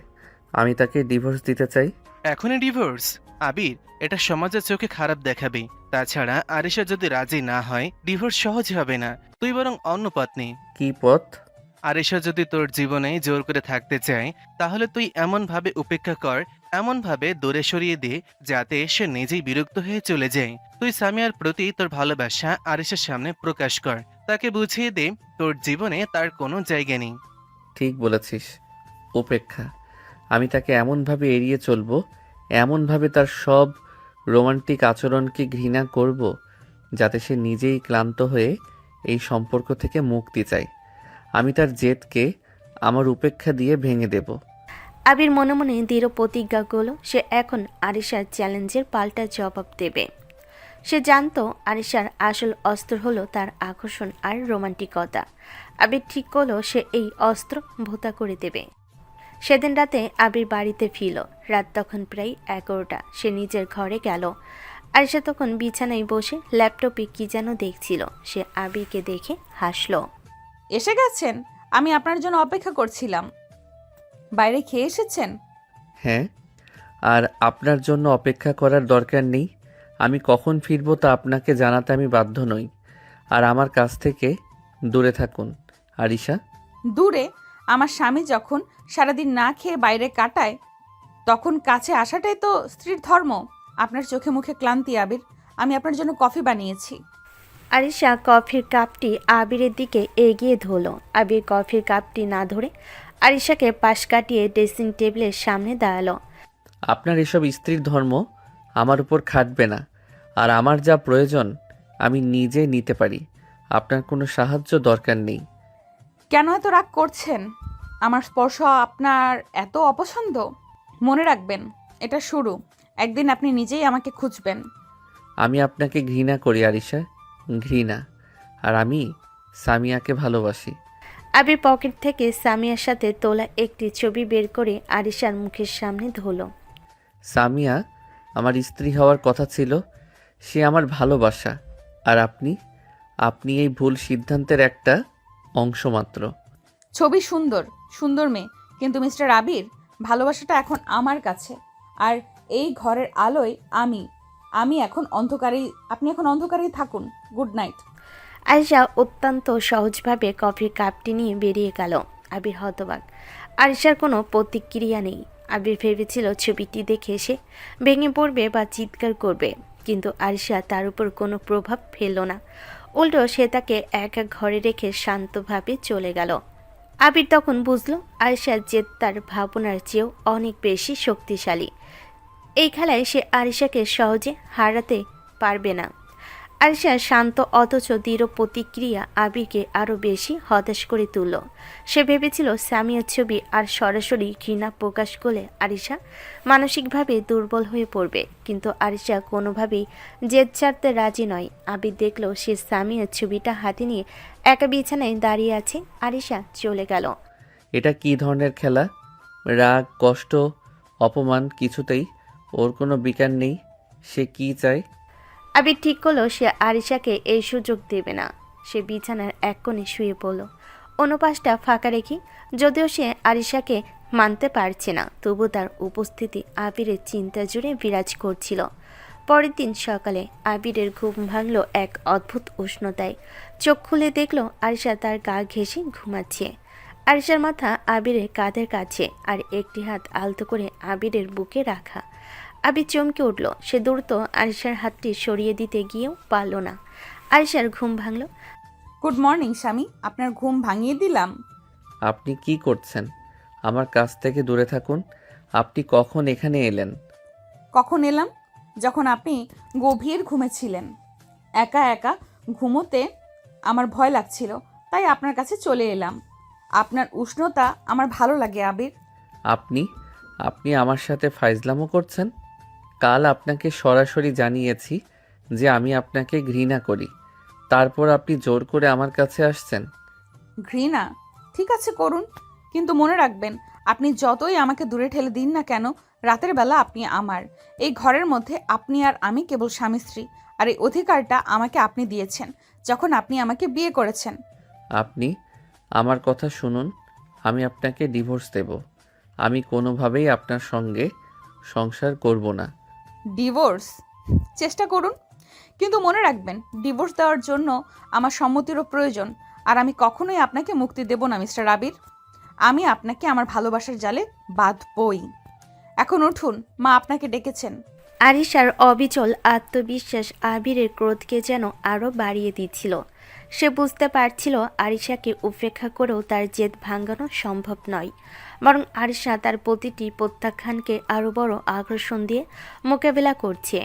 আমি তাকে ডিভোর্স দিতে চাই। এখনই ডিভোর্স? আবির, এটা সমাজের চোখে খারাপ দেখাবে। তাছাড়া আরিশা যদি রাজি না হয়, ডিভোর্স সহজ হবে না। তুই বরং অন্য পথ নে। কি পথ? আরিশা যদি তোর জীবনে জোর করে থাকতে চায়, তাহলে তুই এমনভাবে উপেক্ষা কর, এমনভাবে দূরে সরিয়ে দে, যাতে সে নিজেই বিরক্ত হয়ে চলে যায়। তুই সামিয়ার প্রতি তোর ভালোবাসা আরিশার সামনে প্রকাশ কর। তাকে বুঝিয়ে দে তোর জীবনে তার কোনো জায়গা নেই। ঠিক বলেছিস, উপেক্ষা। আমি তাকে এমনভাবে এড়িয়ে চলবো, এমনভাবে তার সব রোমান্টিক আচরণকে ঘৃণা করব, যাতে সে নিজেই ক্লান্ত হয়ে এই সম্পর্ক থেকে মুক্তি চায়। আমি তার জেদকে আমার উপেক্ষা দিয়ে ভেঙে দেব। আবির মনে মনে দৃঢ় প্রতিজ্ঞা করল সে এখন আরিশার চ্যালেঞ্জের পাল্টা জবাব দেবে। সে জানতো আরিশার আসল অস্ত্র হলো তার আকর্ষণ আর রোমান্টিকতা। আবির ঠিক করলো সে এই অস্ত্র ভোতা করে দেবে। সেদিন রাতে আবির বাড়িতে ফিরল। রাত তখন প্রায় 11টা। সে নিজের ঘরে গেল। আরিশা তখন বিছানায় বসে ল্যাপটপে কি যেন দেখছিল। সে আবিরকে দেখে হাসলো। এসে গেছেন? আমি আপনার জন্য অপেক্ষা করছিলাম। বাইরে খেয়ে এসেছেন? হ্যাঁ, আর আপনার জন্য অপেক্ষা করার দরকার নেই। আমি কখন ফিরবো তা আপনাকে জানাতে আমি বাধ্য নই। আর আমার কাছ থেকে দূরে থাকুন আরিশা। দূরে? আমার স্বামী যখন সারাদিন না খেয়ে বাইরে কাটায়, তখন কাছে আসাটাই তো স্ত্রীর ধর্ম। আপনার চোখে মুখে ক্লান্তি আবির। আমি আপনার জন্য কফি বানিয়েছি। আরিশা কফির কাপটি আবিরের দিকে এগিয়ে ধরল। আবির কফির কাপটি না ধরে আরিশাকে পাশ কাটিয়ে ড্রেসিং টেবিলের সামনে দাঁড়ালো। আপনার এসব স্ত্রীর ধর্ম আমার উপর খাটবে না। আর আমার যা প্রয়োজন আমি নিজে নিতে পারি। আপনার কোনো সাহায্য দরকার নেই। কেন এত রাগ করছেন? আমার স্পর্শ আপনার এত অপছন্দ? মনে রাখবেন, এটা শুরু। একদিন আপনি নিজেই আমাকে খুঁজবেন। আমি আপনাকে ঘৃণা করি আরিশা, ঘৃণা। আর আমি সামিয়াকে ভালোবাসি। আবির পকেট থেকে সামিয়ার সাথে তোলা একটি ছবি বের করে আরিশার মুখের সামনে ধরল। সামিয়া আমার স্ত্রী হওয়ার কথা ছিল, সে আমার ভালোবাসা। আর আপনি আপনি এই ভুল সিদ্ধান্তের একটা অংশ মাত্র। ছবি সুন্দর, সুন্দর মেয়ে, কিন্তু মিস্টার আবির, ভালোবাসাটা এখন আমার কাছে। আর এই ঘরের আলোয় আমি এখন অন্ধকারেই, আপনি এখন অন্ধকারেই থাকুন। Good night. আরিশা অত্যন্ত সহজভাবে কফির কাপটি নিয়ে বেরিয়ে গেল। আবির হতবাক। আরিশার কোনো প্রতিক্রিয়া নেই। আবির ভেবেছিল ছবিটি দেখে সে ভেঙে পড়বে বা চিৎকার করবে, কিন্তু আরিশা তার উপর কোনো প্রভাব ফেলল না। উল্টো সে তাকে একা ঘরে রেখে শান্তভাবে চলে গেল। আবির তখন বুঝল আরিশার জেদ তার ভাবনার চেয়েও অনেক বেশি শক্তিশালী। এই খেলায় সে আরিশাকে সহজে হারাতে পারবে না। আরিশার শান্ত অথচ দৃঢ় প্রতিক্রিয়া আবিরকে আরও বেশি হতাশ করে তুলল। সে ভেবেছিল সামিয়ার ছবি আর সরাসরি ঘৃণা প্রকাশ করলে আরিশা মানসিকভাবে দুর্বল হয়ে পড়বে, কিন্তু আরিশা কোনোভাবেই জেদ ছাড়তে রাজি নয়। আবির দেখল সে সামিয়ার ছবিটা হাতে নিয়ে একা বিছানায় দাঁড়িয়ে আছে। আরিশা চলে গেল। এটা কি ধরনের খেলা? রাগ, কষ্ট, অপমান কিছুতেই ওর কোনো বিকার নেই। সে কি চায়? আবির ঠিক করলো সে আরিশাকে এই সুযোগ দেবে না। সে বিছানার এক কোণে শুয়ে পড়ল, অন্য পাশটা ফাঁকা রেখে। যদিও সে আরিশাকে মানতে পারছে না, তবু তার উপস্থিতি আবিরের চিন্তা জুড়ে বিরাজ করছিল। পরের দিন সকালে আবিরের ঘুম ভাঙল এক অদ্ভুত উষ্ণতায়। চোখ খুলে দেখল আরিশা তার গা ঘেঁষে ঘুমাচ্ছে। আরিশার মাথা আবিরের কাঁধের কাছে, আর একটি হাত আলতো করে আবিরের বুকে রাখা। আবির চমকে উঠল। সে দ্রুত আরিশার হাতটি সরিয়ে দিতে গিয়েও পারল না। আরিশার ঘুম ভাঙল। গুড মর্নিং স্বামী, আপনার ঘুম ভাঙিয়ে দিলাম। আপনি কি করছেন? আমার কাছ থেকে দূরে থাকুন। আপনি কখন এখানে এলেন? কখন এলাম? যখন আপনি গভীর ঘুমেছিলেন। একা একা ঘুমোতে আমার ভয় লাগছিল, তাই আপনার কাছে চলে এলাম। আপনার উষ্ণতা আমার ভালো লাগে আবির। আপনি আপনি আমার সাথে ফাইজলামো করছেন? কাল আপনাকে সরাসরি জানিয়েছি যে আমি আপনাকে ঘৃণা করি। তারপর আপনি জোর করে আমার কাছে আসছেন। ঘৃণা? ঠিক আছে করুন, কিন্তু মনে রাখবেন আপনি যতই আমাকে দূরে ঠেলে দিন না কেন, রাতের বেলা আপনি আমার। এই ঘরের মধ্যে আপনি আর আমি কেবল স্বামী স্ত্রী, আর এই অধিকারটা আমাকে আপনি দিয়েছেন যখন আপনি আমাকে বিয়ে করেছেন। আপনি আমার কথা শুনুন, আমি আপনাকে ডিভোর্স দেব। আমি কোনোভাবেই আপনার সঙ্গে সংসার করব না। ডিভোর্স? চেষ্টা করুন, কিন্তু মনে রাখবেন ডিভোর্স দেওয়ার জন্য আমার সম্মতিরও প্রয়োজন, আর আমি কখনোই আপনাকে মুক্তি দেব না মিস্টার আবির। আমি আপনাকে আমার ভালোবাসার জালে বাঁধবই। এখন উঠুন, মা আপনাকে ডেকেছেন। আরিশার অবিচল আত্মবিশ্বাস আবিরের ক্রোধকে যেন আরও বাড়িয়ে দিচ্ছিল। সে বুঝতে পারছিল আরিশাকে উপেক্ষা করেও তার জেদ ভাঙানো সম্ভব নয়, বরং আরিশা তার প্রতিটি প্রত্যাখ্যানকে আরও বড় আকর্ষণ দিয়ে মোকাবেলা করছে।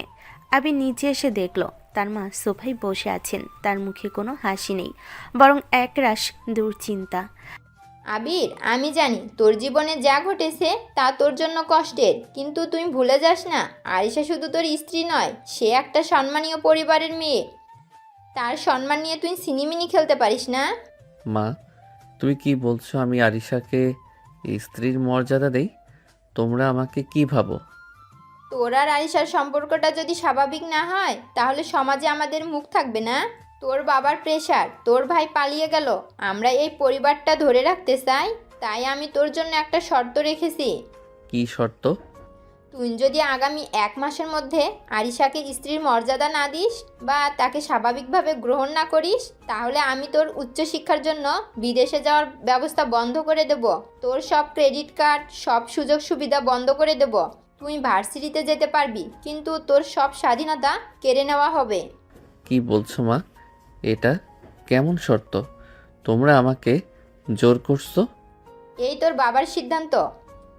আবির নিচে এসে দেখল তার মা সোফায় বসে আছেন। তার মুখে কোনো হাসি নেই, বরং একরাশ দুশ্চিন্তা। আবির, আমি জানি তোর জীবনে যা ঘটেছে তা তোর জন্য কষ্টের, কিন্তু তুই ভুলে যাস না আরিশা শুধু তোর স্ত্রী নয়, সে একটা সম্মানীয় পরিবারের মেয়ে। তার সম্মান নিয়ে তুই সিনিমিনি খেলতে পারিস না। মা, তুমি কি বলছো আমি আরিশাকে স্ত্রীর মর্যাদা দেই? তোমরা আমাকে কি ভাবো? তোর আর আরিশার সম্পর্কটা যদি স্বাভাবিক না হয় তাহলে সমাজে আমাদের মুখ থাকবে না। তোর বাবার প্রেশার, তোর ভাই পালিয়ে গেল, আমরা এই পরিবারটা ধরে রাখতে চাই, তাই আমি তোর জন্য একটা শর্ত রেখেছি। কি শর্ত? তুই যদি আগামী 1 মাসের মধ্যে আরিশাকে স্ত্রীর মর্যাদা না দিস বা তাকে স্বাভাবিকভাবে গ্রহণ না করিস, তাহলে আমি তোর উচ্চশিক্ষার জন্য বিদেশে যাওয়ার ব্যবস্থা বন্ধ করে দেব। তোর সব ক্রেডিট কার্ড, সব সুযোগ সুবিধা বন্ধ করে দেব। তুই ভার্সিটিতে যেতে পারবি, কিন্তু তোর সব স্বাধীনতা কেড়ে নেওয়া হবে। কি বলছো মা? এটা কেমন শর্ত? তোমরা আমাকে জোর করছো? এই তোর বাবার সিদ্ধান্ত।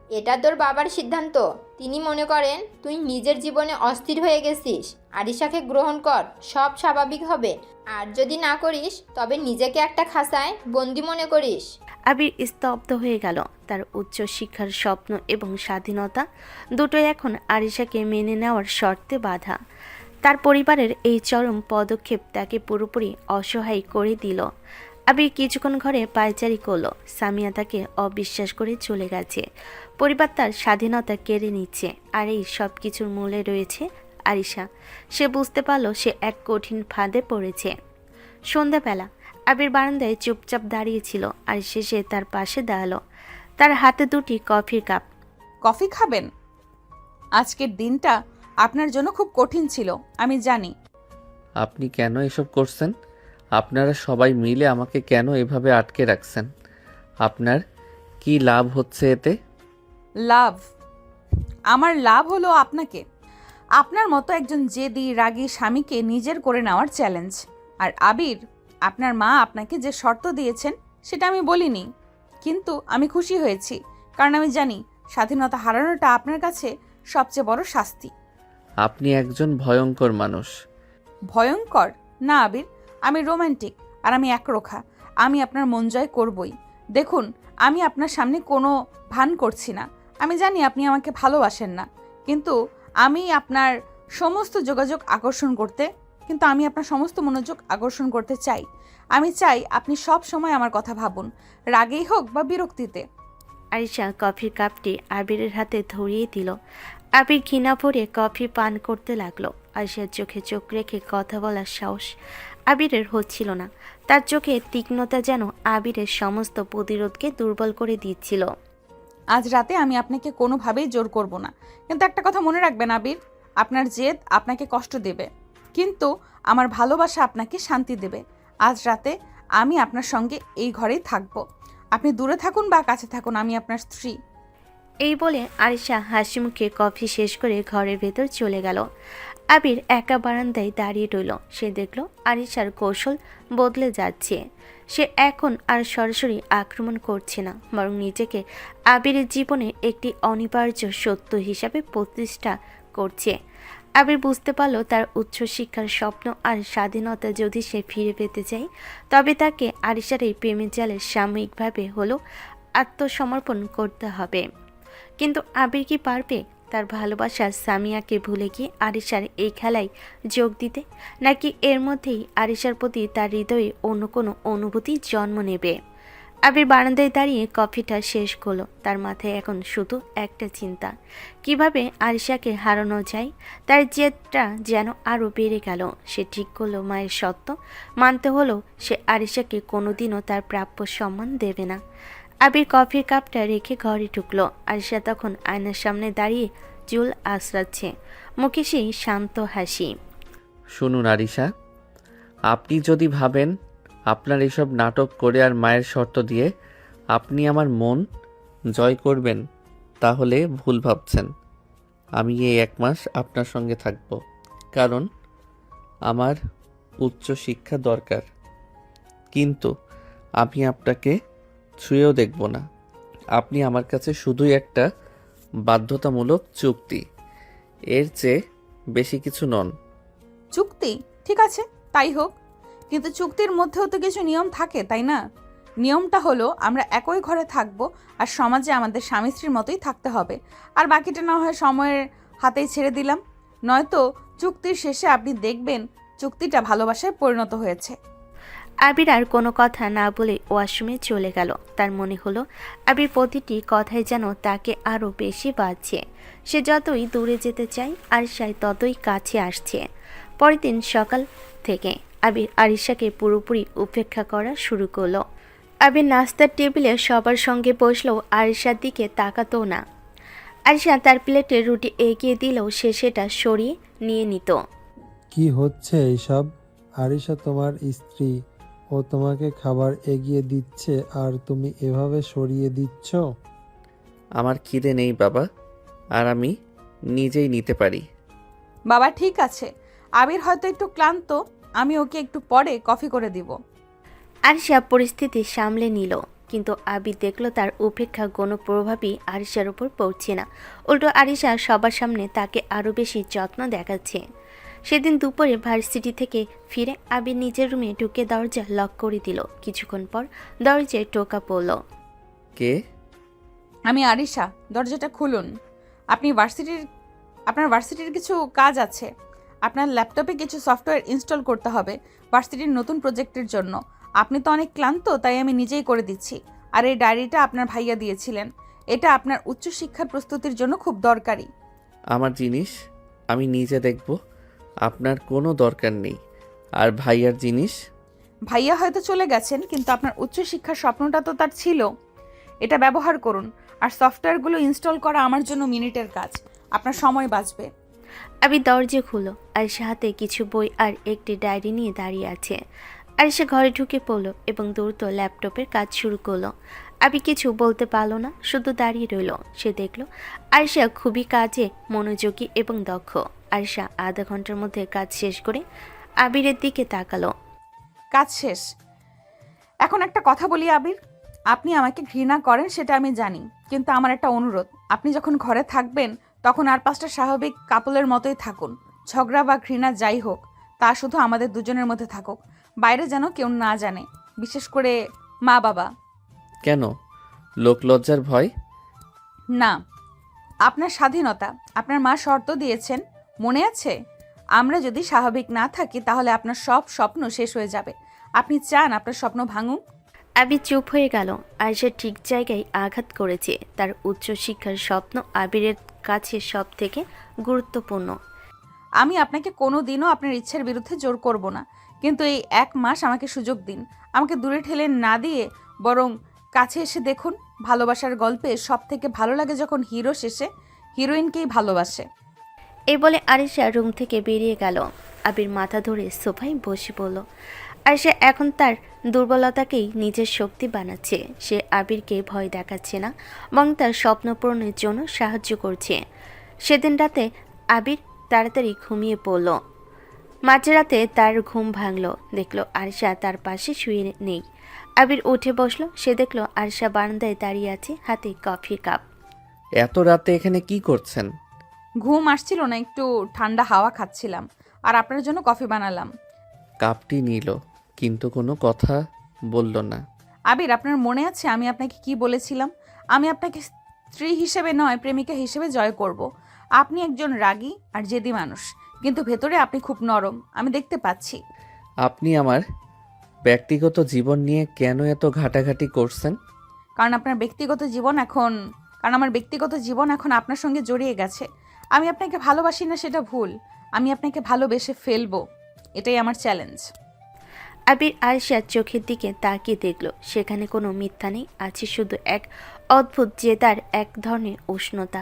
এটা তোর বাবার সিদ্ধান্ত। তিনি মনে করেন তুই নিজের জীবনে অস্থির হয়ে গেছিস। আরিশাকে গ্রহণ কর, সব স্বাভাবিক হবে। আর যদি না করিস তবে নিজেকে একটা খাঁচায় বন্দি মনে করিস। আবির স্তব্ধ হয়ে গেল। তার উচ্চশিক্ষার স্বপ্ন এবং স্বাধীনতা দুটোই এখন আরিশাকে মেনে নেওয়ার শর্তে বাধা। তার পরিবারের এই চরম পদক্ষেপ তাকে পুরোপুরি অসহায় করে দিল। আবির কিছুক্ষণ ঘরে পায়চারি করলো। সামিয়া তাকে অবিশ্বাস করে চলে গেছে। পরিবার তার স্বাধীনতা কেড়ে নিচ্ছে, আর এই সব কিছুর মূলে রয়েছে আরিশা। সে বুঝতে পারল সে এক কঠিন ফাঁদে পড়েছে। সন্ধ্যাবেলা আবির বারান্দায় চুপচাপ দাঁড়িয়েছিল, আর শেষে তার পাশে দাঁড়ালো। তার হাতে দুটি কফির কাপ। কফি খাবেন? আজকের দিনটা আপনার জন্য খুব কঠিন ছিল, আমি জানি। আপনি কেন এসব করছেন? আপনারা সবাই মিলে আমাকে কেন এভাবে আটকে রাখছেন? আপনার কি লাভ হচ্ছে এতে? লাভ? আমার লাভ হলো আপনার মতো একজন জেদি রাগী স্বামীকে নিজের করে নেওয়ার চ্যালেঞ্জ। আর আবির, আপনার মা আপনাকে যে শর্ত দিয়েছেন সেটা আমি বলিনি, কিন্তু আমি খুশি হয়েছি, কারণ আমি জানি স্বাধীনতা হারানোটা আপনার কাছে সবচেয়ে বড় শাস্তি। আপনি একজন ভয়ঙ্কর মানুষ। ভয়ঙ্কর না আবির, আমি রোমান্টিক, আর আমি একরোখা। আমি আপনার মন জয় করবই। দেখুন, আমি আপনার সামনে কোনো ভান করছি না। আমি জানি আপনি আমাকে ভালোবাসেন না, কিন্তু আমি আপনার সমস্ত মনোযোগ আকর্ষণ করতে চাই। আমি চাই আপনি সব সময় আমার কথা ভাবুন, রাগেই হোক বা বিরক্তিতে। আরিশা কফির কাপটি আবিরের হাতে ধরিয়ে দিল। আবির ঘৃণা ভরে কফি পান করতে লাগলো। আরিশার চোখে চোখ রেখে কথা বলার সাহস আবিরের হচ্ছিল না। তার চোখে তীক্ষ্ণতা যেন আবিরের সমস্ত প্রতিরোধকে দুর্বল করে দিচ্ছিল। আজ রাতে আমি আপনাকে কোনোভাবেই জোর করব না, কিন্তু একটা কথা মনে রাখবেন আবির, আপনার জেদ আপনাকে কষ্ট দেবে, কিন্তু আমার ভালোবাসা আপনাকে শান্তি দেবে। আজ রাতে আমি আপনার সঙ্গে এই ঘরেই থাকব। আপনি দূরে থাকুন বা কাছে থাকুন, আমি আপনার স্ত্রী। এই বলে আরিশা হাসি মুখে কফি শেষ করে ঘরের ভেতর চলে গেল। আবির একা বারান্দায় দাঁড়িয়ে রইল। সে দেখল আরিশার কৌশল বদলে যাচ্ছে। সে এখন আর সরাসরি আক্রমণ করছে না, বরং নিজেকে আবিরের জীবনে একটি অনিবার্য সত্য হিসাবে প্রতিষ্ঠা করছে। আবির বুঝতে পারল তার উচ্চশিক্ষার স্বপ্ন আর স্বাধীনতা যদি সে ফিরে পেতে চায়, তবে তাকে আরিশার এই প্রেমের জালে সাময়িকভাবে হলেও আত্মসমর্পণ করতে হবে। কিন্তু আবির কি পারবে তার ভালোবাসার সামিয়াকে ভুলে গিয়ে আরিশার এই খেলায় যোগ দিতে, নাকি এর মধ্যেই আরিশার প্রতি তার হৃদয়ে অন্য কোনো অনুভূতি জন্ম নেবে? আবির বারান্দায় দাঁড়িয়ে কফিটা শেষ করলো। তার মাথায় এখন শুধু একটা চিন্তা, কিভাবে আরিশাকে হারানো যায়। তার জেদটা যেন আরও বেড়ে গেল। সে ঠিক করলো মায়ের সত্য মানতে হলো সে আরিশাকে কোনোদিনও তার প্রাপ্য সম্মান দেবে না। আবির কফির কাপটা রেখে ঘরে ঢুকলো। আরিশা তখন আয়নার সামনে দাঁড়িয়ে চুল আঁচড়াচ্ছে, মুখে সেই শান্ত হাসি। শুনুন আরিশা, আপনি যদি ভাবেন আপনার এসব নাটক করে আর মায়ের শর্ত দিয়ে আপনি আমার মন জয় করবেন, তাহলে ভুল ভাবছেন। আমি এই 1 মাস আপনার সঙ্গে থাকব, কারণ আমার উচ্চ শিক্ষা দরকার। কিন্তু আমি আপনাকে ছুঁয়েও দেখব না। আপনি আমার কাছে শুধুই একটা বাধ্যতামূলক চুক্তি, এর চেয়ে বেশি কিছু নন। চুক্তি? ঠিক আছে, তাই হোক, কিন্তু চুক্তির মধ্যেও তো কিছু নিয়ম থাকে, তাই না? নিয়মটা হলো আমরা একই ঘরে থাকব আর সমাজে আমাদের স্বামী স্ত্রীর মতোই থাকতে হবে, আর বাকিটা না হয় সময়ের হাতেই ছেড়ে দিলাম। নয়তো চুক্তির শেষে আপনি দেখবেন চুক্তিটা ভালোবাসায় পরিণত হয়েছে। আবির আর কোনো কথা না বলে ওয়াশরুমে চলে গেল। তার মনে হলো আবির প্রতিটি কথাই যেন তাকে আরও বেশি বাজছে। সে যতই দূরে যেতে চায় আরিশা ততই কাছে আসছে। পরের দিন সকাল থেকে আবির আরিশাকে পুরোপুরি উপেক্ষা করা শুরু করলো। আবির নাস্তার টেবিলে সবার সঙ্গে বসলেও আরিশার দিকে তাকাতো না। আরিশা তার প্লেটে রুটি এগিয়ে দিলেও সে সেটা সরিয়ে নিয়ে নিত। কি হচ্ছে এইসব? আরিশা তোমার স্ত্রী, ও তোমাকে খাবার এগিয়ে দিচ্ছে আর তুমি এভাবে সরিয়ে দিচ্ছ? আমার খিদে নেই বাবা, আর আমি নিজেই নিতে পারি। বাবা ঠিক আছে, আবির হয়তো একটু ক্লান্ত, আমি ওকে একটু পরে কফি করে দিব। আরিশা পরিস্থিতি সামলে নিল, কিন্তু আবির দেখল তার উপেক্ষা কোনো প্রভাবই আরিশার উপর পড়ছে না। উল্টো আরিশা সবার সামনে তাকে আরও বেশি যত্ন দেখাচ্ছে। সেদিন দুপুরে ভার্সিটি থেকে ফিরে আবির নিজের রুমে ঢুকে দরজা লক করে দিল। কিছুক্ষণ পর দরজায় টোকা পড়ল। কে? আমি আরিশা, দরজাটা খুলুন। আপনার ভার্সিটির কিছু কাজ আছে। আপনার ল্যাপটপে কিছু সফটওয়্যার ইনস্টল করতে হবে ভার্সিটির নতুন প্রজেক্টের জন্য। আপনি তো অনেক ক্লান্ত, তাই আমি নিজেই করে দিচ্ছি। আর এই ডায়েরিটা আপনার ভাইয়া দিয়েছিলেন, এটা আপনার উচ্চশিক্ষার প্রস্তুতির জন্য খুব দরকারি। আমার জিনিস আমি নিজে দেখব, আপনার কোনো দরকার নেই। আর ভাইয়ার জিনিস? ভাইয়া হয়তো চলে গেছেন, কিন্তু আপনার উচ্চশিক্ষার স্বপ্নটা তো তার ছিল। এটা ব্যবহার করুন। আর সফটওয়্যারগুলো ইনস্টল করা আমার জন্য মিনিটের কাজ, আপনার সময় বাঁচবে। আবির দরজা খুলল। আরিশা হাতে কিছু বই আর একটি ডায়েরি নিয়ে দাঁড়িয়ে আছে। আরিশা ঘরে ঢুকে পড়ল এবং দ্রুত ল্যাপটপের কাজ শুরু করলো। আবি কিছু বলতে পারল না, শুধু দাঁড়িয়ে রইল। সে দেখল আরিশা খুবই কাজে মনোযোগী এবং দক্ষ। আরিশা আধা ঘন্টার মধ্যে কাজ শেষ করে আবিরের দিকে তাকালো। কাজ শেষ। এখন একটা কথা বলি আবির, আপনি আমাকে ঘৃণা করেন সেটা আমি জানি, কিন্তু আমার একটা অনুরোধ, আপনি যখন ঘরে থাকবেন তখন আর 5টা স্বাভাবিক কাপলের মতোই থাকুন। ঝগড়া বা ঘৃণা যাই হোক, তা শুধু আমাদের দুজনের মধ্যে থাকুক, বাইরে যেন কেউ না জানে, বিশেষ করে মা বাবা। কেন? লোক লজ্জার ভয়? না, আপনার স্বাধীনতা। আপনার মা শর্ত দিয়েছেন, মনে আছে? আমরা যদি স্বাভাবিক না থাকি তাহলে আপনার সব স্বপ্ন শেষ হয়ে যাবে। আপনি চান আপনার স্বপ্ন ভাঙুক? আবির চুপ হয়ে গেল। আরিশা ঠিক জায়গায় আঘাত করেছে। তার উচ্চশিক্ষার স্বপ্ন আবিরের কাছে সব থেকে গুরুত্বপূর্ণ। আমি আপনাকে কোনো দিনও আপনার ইচ্ছের বিরুদ্ধে জোর করব না, কিন্তু এই 1 মাস আমাকে সুযোগ দিন। আমাকে দূরে ঠেলে না দিয়ে বরং কাছে এসে দেখুন। ভালোবাসার গল্পে সব থেকে ভালো লাগে যখন হিরো শেষে হিরোইনকেই ভালোবাসে। এই বলে আরিশা রুম থেকে বেরিয়ে গেল। আবির মাথা ধরে সোফায় বসে পড়ল। আরিশা এখন তার দুর্বলতাকেই নিজের শক্তি বানাচ্ছে। সে আবিরকে ভয় দেখাচ্ছে না, বরং তার স্বপ্ন পূরণের জন্য সাহায্য করছে। সেদিন রাতে আবির তাড়াতাড়ি ঘুমিয়ে পড়ল। মাঝরাতে তার ঘুম ভাঙল, দেখল আরিশা তার পাশে শুয়ে নেই। আবির উঠে বসলো। সে দেখল আরিশা বারান্দায় দাঁড়িয়ে আছে, হাতে কফির কাপ। এত রাতে এখানে কি করছেন? ঘুম আসছিল না, একটু ঠান্ডা হাওয়া খাচ্ছিলাম, আর আপনার জন্য কফি বানালাম। কাপটি নিল, কিন্তু কোনো কথা বলল না। আবির, আপনার মনে আছে আমি আপনাকে কি বলেছিলাম? আমি আপনাকে স্ত্রী হিসেবে নয়, প্রেমিকা হিসেবে জয় করব। আপনি একজন রাগী আর জেদি মানুষ, কিন্তু ভেতরে আপনি খুব নরম, আমি দেখতে পাচ্ছি। আপনি আমার ব্যক্তিগত জীবন নিয়ে কেন এত ঘাটাঘাটি করছেন? কারণ আমার ব্যক্তিগত জীবন এখন আপনার সঙ্গে জড়িয়ে গেছে। আমি আপনাকে ভালোবাসি না সেটা ভুল, আমি আপনাকে ভালোবেসে ফেলবো, এটাই আমার চ্যালেঞ্জ। আবির আয়েশার চোখের দিকে তাকিয়ে দেখল সেখানে কোনো মিথ্যা নেই, আছে শুধু এক অদ্ভুত জেদার এক ধরনের উষ্ণতা।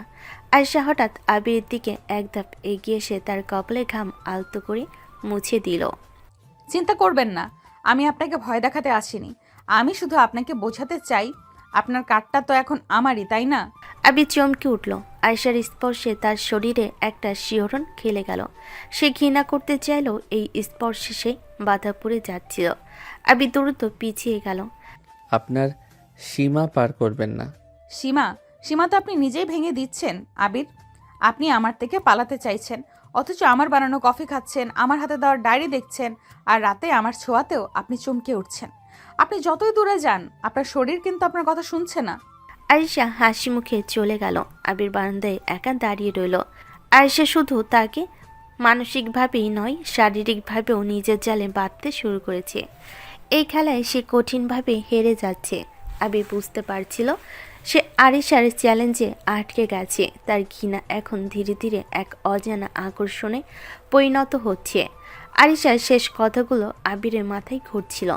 আয়েশা হঠাৎ আবিরের দিকে এক ধাপ এগিয়ে এসে তার কপালে ঘাম আলতো করে মুছে দিল। চিন্তা করবেন না, আমি আপনাকে ভয় দেখাতে আসিনি, আমি শুধু আপনাকে বোঝাতে চাই আপনার কার্ডটা তো এখন আমারই, তাই না? আবির চমকে উঠল। আয়েশার স্পর্শে তার শরীরে একটা শিহরণ খেলে গেল। সে ঘৃণা করতে চাইলেও এই স্পর্শে সে বাধা পড়ে যাচ্ছিল। আবির দ্রুত পিছিয়ে গেল। আপনার সীমা পার করবেন না। সীমা তো আপনি নিজেই ভেঙে দিচ্ছেন আবির। আপনি আমার থেকে পালাতে চাইছেন, অথচ আমার বানানো কফি খাচ্ছেন, আমার হাতে দেওয়ার ডায়েরি দেখছেন, আর রাতে আমার ছোঁয়াতেও আপনি চমকে উঠছেন। আপনি যতই দূরে যান, আপনার শরীর কিন্তু আপনার কথা শুনছে না। আয়েশা হাসি মুখে চলে গেল। আবির বারান্দায় একা দাঁড়িয়ে রইল। আয়েশা শুধু তাকে মানসিকভাবেই নয়, শারীরিকভাবেও নিজের জালে বাঁধতে শুরু করেছে। এই খেলায় সে কঠিনভাবে হেরে যাচ্ছে। আবির বুঝতে পারছিল সে আরিশার চ্যালেঞ্জে আটকে গেছে। তার ঘৃণা এখন ধীরে ধীরে এক অজানা আকর্ষণে পরিণত হচ্ছে। আরিশার শেষ কথাগুলো আবিরের মাথায় ঘুরছিল।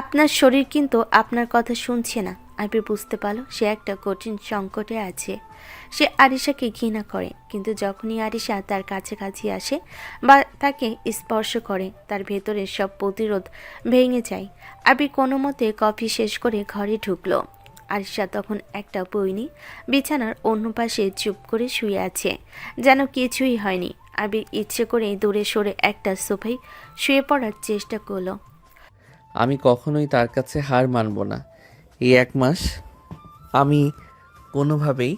আপনার শরীর কিন্তু আপনার কথা শুনছে না। আবির বুঝতে পারল সে একটা কঠিন সংকটে আছে। সে আরিশাকে ঘৃণা করে, কিন্তু যখনই আরিশা তার কাছাকাছি আসে বা তাকে স্পর্শ করে, তার ভেতরে সব প্রতিরোধ ভেঙে যায়। আবির কোনো মতে কফি শেষ করে ঘরে ঢুকলো। আরিশা তখন একটা বই নিয়ে বিছানার অন্য পাশে চুপ করে শুয়ে আছে, যেন কিছুই হয়নি। আবির ইচ্ছে করে দূরে সরে একটা সোফায় শুয়ে পড়ার চেষ্টা করলো। আমি কখনোই তার কাছে হার মানব না। এই 1 মাস আমি কোনোভাবেই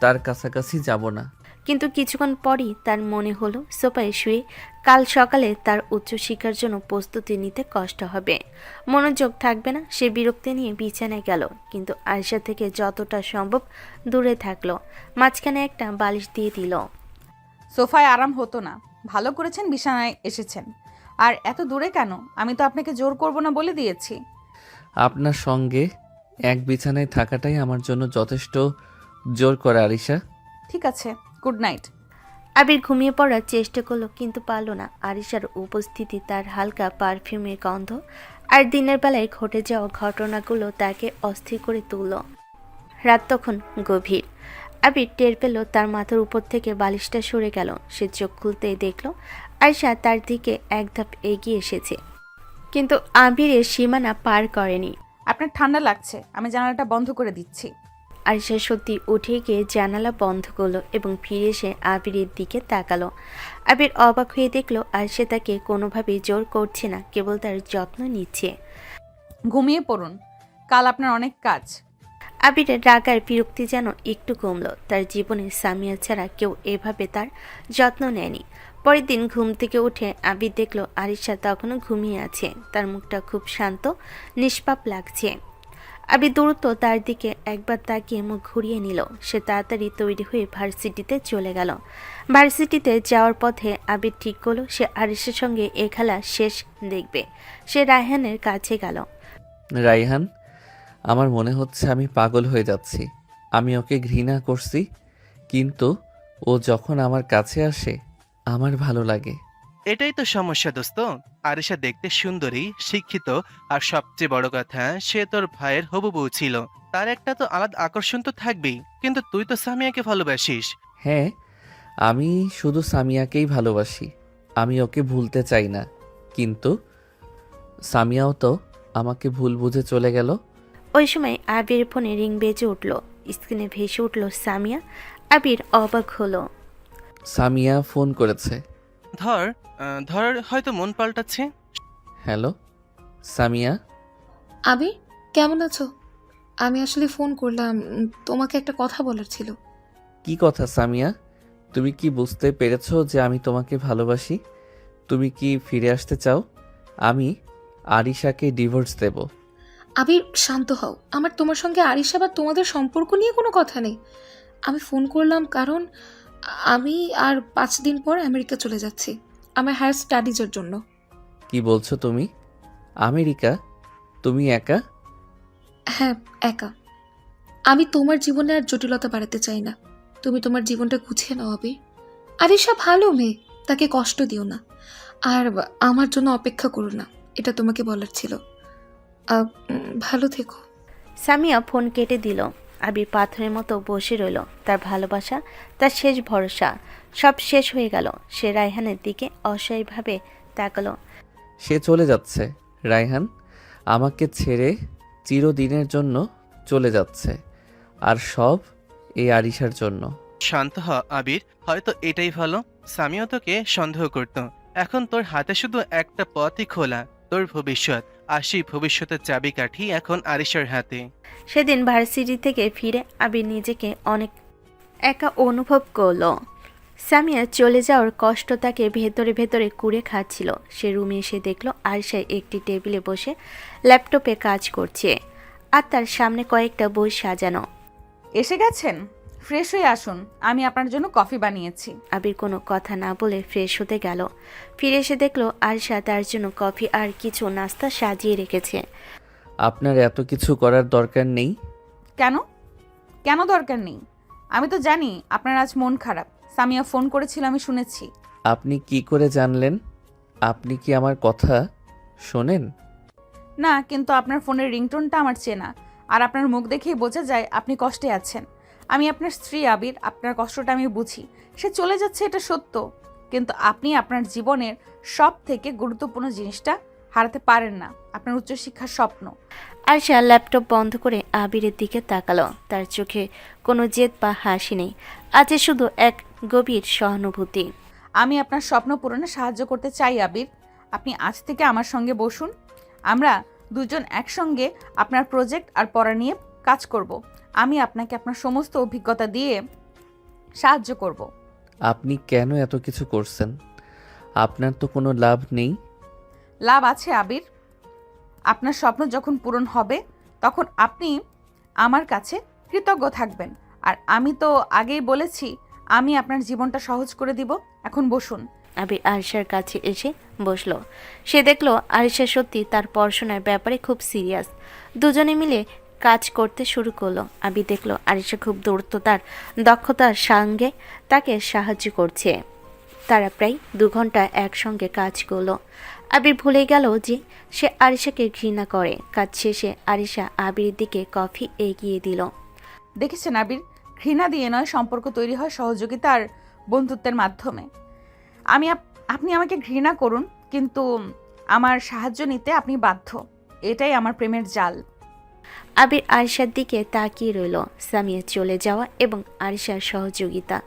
তার কাছাকাছি যাব না। কিন্তু কিছুক্ষণ পরই তার মনে হলো সোফায় শুয়ে কাল সকালে তার উচ্চশিক্ষার জন্য প্রস্তুতি নিতে কষ্ট হবে, মনোযোগ থাকবে না। সে বিরক্তি নিয়ে বিছানায় গেল, কিন্তু আয়েশা থেকে যতটা সম্ভব দূরে থাকলো। মাঝখানে একটা বালিশ দিয়ে দিল। সোফায় আরাম হতো না, ভালো করেছেন বিছানায় এসেছেন। আর এত দূরে কেন? আমি তো আপনাকে জোর করব না বলে দিয়েছি। আপনার সঙ্গে এক বিছানায় থাকাটাই আমার জন্য যথেষ্ট জোর করে আরিশা। ঠিক আছে, গুড নাইট। আবির ঘুমিয়ে পড়ার চেষ্টা করলো, কিন্তু পারল না। আরিশার উপস্থিতি, তার হালকা পারফিউমের গন্ধ আর দিনের বেলায় ঘটে যাওয়া ঘটনাগুলো তাকে অস্থির করে তুলল। রাত তখন গভীর। আবির টের পেল তার মাথার উপর থেকে বালিশটা সরে গেল। সে চোখ খুলতেই দেখল আয়েশা তার দিকে এক ধাপ এগিয়ে এসেছে, কিন্তু আবিরের সীমানা পার করেনি। আপনার ঠান্ডা লাগছে, আমি জানালাটা বন্ধ করে দিচ্ছি। আয়েশা সত্যি উঠে গিয়ে জানালা বন্ধ করলো এবং ফিরে এসে আবিরের দিকে তাকালো। আবির অবাক হয়ে দেখলো আয়েশা তাকে কোনোভাবেই জোর করছে না, কেবল তার যত্ন নিচ্ছে। ঘুমিয়ে পড়ুন, কাল আপনার অনেক কাজ। আবিরের রাগ আর বিরক্তি যেন একটু কমলো। তার জীবনে সামিয়া ছাড়া কেউ এভাবে তার যত্ন নেয়নি। পরের দিন ঘুম থেকে উঠে আবির দেখলো আরিশা তখনও ঘুমিয়ে আছে। তার মুখটা খুব শান্ত, নিষ্পাপ লাগছে। আবির দ্রুত তার দিকে একবার তাকিয়ে মুখ ঘুরিয়ে নিল। সে তাড়াতাড়ি তৈরি হয়ে ভার্সিটিতে চলে গেল। ভার্সিটিতে যাওয়ার পথে আবির ঠিক করলো সে আরিশার সঙ্গে এ খেলা শেষ দেখবে। সে রায়হানের কাছে গেল। রাইহান, আমার মনে হচ্ছে আমি পাগল হয়ে যাচ্ছি। আমি ওকে ঘৃণা করছি, কিন্তু ও যখন আমার কাছে আসে আমার ভালো লাগে। এটাই তো সমস্যা দোস্ত। আরিশা দেখতে সুন্দরী, শিক্ষিত, আর সবচেয়ে বড় কথা সে তোর ভাইয়ের হবু বউ ছিল। তার একটা তো আলাদা আকর্ষণ তো থাকবেই, কিন্তু তুই তো সামিয়াকে ভালোবাসিস। হ্যাঁ, আমি শুধু সামিয়াকেই ভালোবাসি। আমি ওকে ভুলতে চাই না, কিন্তু সামিয়াও তো আমাকে ভুল বুঝে চলে গেল। ওই সময় আবির ফোনে রিং বেজে উঠল। স্ক্রিনে ভেসে উঠল সামিয়া। আবির অবাক হলো। সামিয়া ফোন করেছে। ধর হয়তো মন পাল্টাচ্ছে। হ্যালো সামিয়া। আবির, কেমন আছো? আমি আসলে ফোন করলাম, তোমাকে একটা কথা বলার ছিল। কি কথা সামিয়া? তুমি কি বুঝতে পেরেছো যে আমি তোমাকে ভালোবাসি? তুমি কি ফিরে আসতে চাও? আমি আরিশাকে ডিভোর্স দেব। আবির, শান্ত হও। আমার তোমার সঙ্গে আরিশা বা তোমাদের সম্পর্ক নিয়ে কোনো কথা নেই। আমি ফোন করলাম কারণ আমি আর 5 দিন পর আমেরিকা চলে যাচ্ছি আমার হায়ার স্টাডিজের জন্য। কি বলছো তুমি? আমেরিকা? তুমি একা? হ্যাঁ, একা। আমি তোমার জীবনে আর জটিলতা বাড়াতে চাই না। তুমি তোমার জীবনটা গুছিয়ে নাও আবির। আরিশা ভালো মেয়ে, তাকে কষ্ট দিও না। আর আমার জন্য অপেক্ষা করো না, এটা তোমাকে বলার ছিল। ভালো থেকো। সামিয়া ফোন কেটে দিল। আবির পাথরের মতো বসে রইল। তার ভালোবাসা, তার শেষ ভরসা, সব শেষ হয়ে গেল। সে রায়হানের দিকে অসহায়ভাবে তাকালো। সে চলে যাচ্ছে রায়হান, আমাকে ছেড়ে চিরদিনের জন্য চলে যাচ্ছে। আর সব এই আরিশার জন্য। শান্ত হ আবির, হয়তো এটাই ভালো। সামিও তোকে সন্দেহ করত। এখন তোর হাতে শুধু একটা পথই খোলা, তোর ভবিষ্যৎ। আর সেই ভবিষ্যতের চাবিকাঠি এখন আরিশার হাতে। সেদিন ভার্সিটি থেকে ফিরে আবির নিজেকে অনেক একা অনুভব করলো। সামিয়া চলে যাওয়ার কষ্ট তাকে ভেতরে ভেতরে কুড়ে খাচ্ছিল। সে রুমে এসে দেখল আরিশা একটি টেবিলে বসে ল্যাপটপে কাজ করছে, আর তার সামনে কয়েকটা বই সাজানো। এসে গেছেন? ফ্রেশ হয়ে আসুন, আমি আপনার জন্য কফি বানিয়েছি। আবির কোনো কথা না বলে ফ্রেশ হতে গেল। ফিরে এসে দেখলো আরিশা তার জন্য কফি আর কিছু নাস্তা সাজিয়ে রেখেছে। আপনার এত কিছু করার দরকার নেই। কেন? কেন দরকার নেই? আমি তো জানি আপনার আজ মন খারাপ। সামিয়া ফোন করেছিল, আমি শুনেছি। আপনি কি করে জানলেন? আপনি কি আমার কথা শোনেন? না, কিন্তু আপনার ফোনের রিংটোনটা আমার চেনা, আর আপনার মুখ দেখেই বোঝা যায় আপনি কষ্টে আছেন। আমি আপনার স্ত্রী আবির, আপনার কষ্টটা আমি বুঝি। সে চলে যাচ্ছে, এটা সত্য, কিন্তু আপনি আপনার জীবনের সব থেকে গুরুত্বপূর্ণ জিনিসটা হারাতে পারেন না, আপনার উচ্চশিক্ষার স্বপ্ন। আরিশা ল্যাপটপ বন্ধ করে আবিরের দিকে তাকালো। তার চোখে কোনো জেদ বা হাসি নেই, আছে শুধু এক গভীর সহানুভূতি। আমি আপনার স্বপ্ন পূরণে সাহায্য করতে চাই আবির। আপনি আজ থেকে আমার সঙ্গে বসুন, আমরা দুজন একসঙ্গে আপনার প্রজেক্ট আর পড়া নিয়ে কাজ করব। আমি আপনাকে আপনার সমস্ত অভিজ্ঞতা দিয়ে সাহায্য করব। আপনি কেন এত কিছু করছেন? আপনার তো কোনো লাভ নেই। লাভ আছে আবির। আপনার স্বপ্ন যখন পূরণ হবে তখন আপনি আমার কাছে কৃতজ্ঞ থাকবেন। আর আমি তো আগেই বলেছি আমি আপনার জীবনটা সহজ করে দিব। এখন বসুন। আবির আরিশার কাছে এসে বসলো। সে দেখলো আরিশা সত্যি তার পড়াশোনার ব্যাপারে খুব সিরিয়াস। দুজনে মিলে কাজ করতে শুরু করলো। আবির দেখলো আরিশা খুব দ্রুততার দক্ষতার সঙ্গে তাকে সাহায্য করছে। তারা প্রায় 2 ঘন্টা একসঙ্গে কাজ করলো। আবির ভুলে গেল যে সে আরিশাকে ঘৃণা করে। কাজ শেষে আরিশা আবিরের দিকে কফি এগিয়ে দিল। দেখেছেন আবির, ঘৃণা দিয়ে নয়, সম্পর্ক তৈরি হয় সহযোগিতা আর বন্ধুত্বের মাধ্যমে। আপনি আমাকে ঘৃণা করুন, কিন্তু আমার সাহায্য নিতে আপনি বাধ্য। এটাই আমার প্রেমের জাল। আবির আরিশার দিকে তাকিয়ে রইল। সামিয়া চলে যাওয়া এবং আরিশার সহযোগিতা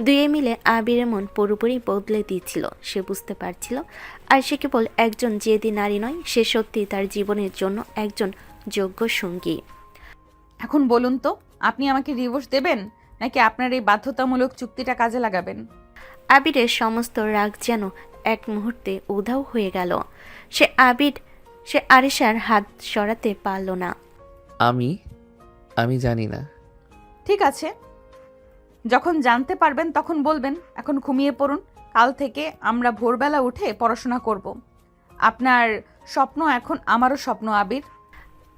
দুয়ে মিলে আবিরের মন পুরোপুরি বদলে দিচ্ছিল। সে বুঝতে পারছিল আরিশা কেবল একজন জেদি নারী নয়, সে সত্যি তার জীবনের জন্য একজন যোগ্য সঙ্গী। এখন বলুন তো, আপনি আমাকে ডিভোর্স দেবেন নাকি আপনার এই বাধ্যতামূলক চুক্তিটা কাজে লাগাবেন? আবিরের সমস্ত রাগ যেন এক মুহূর্তে উধাও হয়ে গেল। সে আরিশার হাত সরাতে পারল না। আমি জানি না। ঠিক আছে, যখন জানতে পারবেন তখন বলবেন। এখন ঘুমিয়ে পড়ুন, কাল থেকে আমরা ভোরবেলা উঠে পড়াশোনা করব। আপনার স্বপ্ন এখন আমারও স্বপ্ন আবির।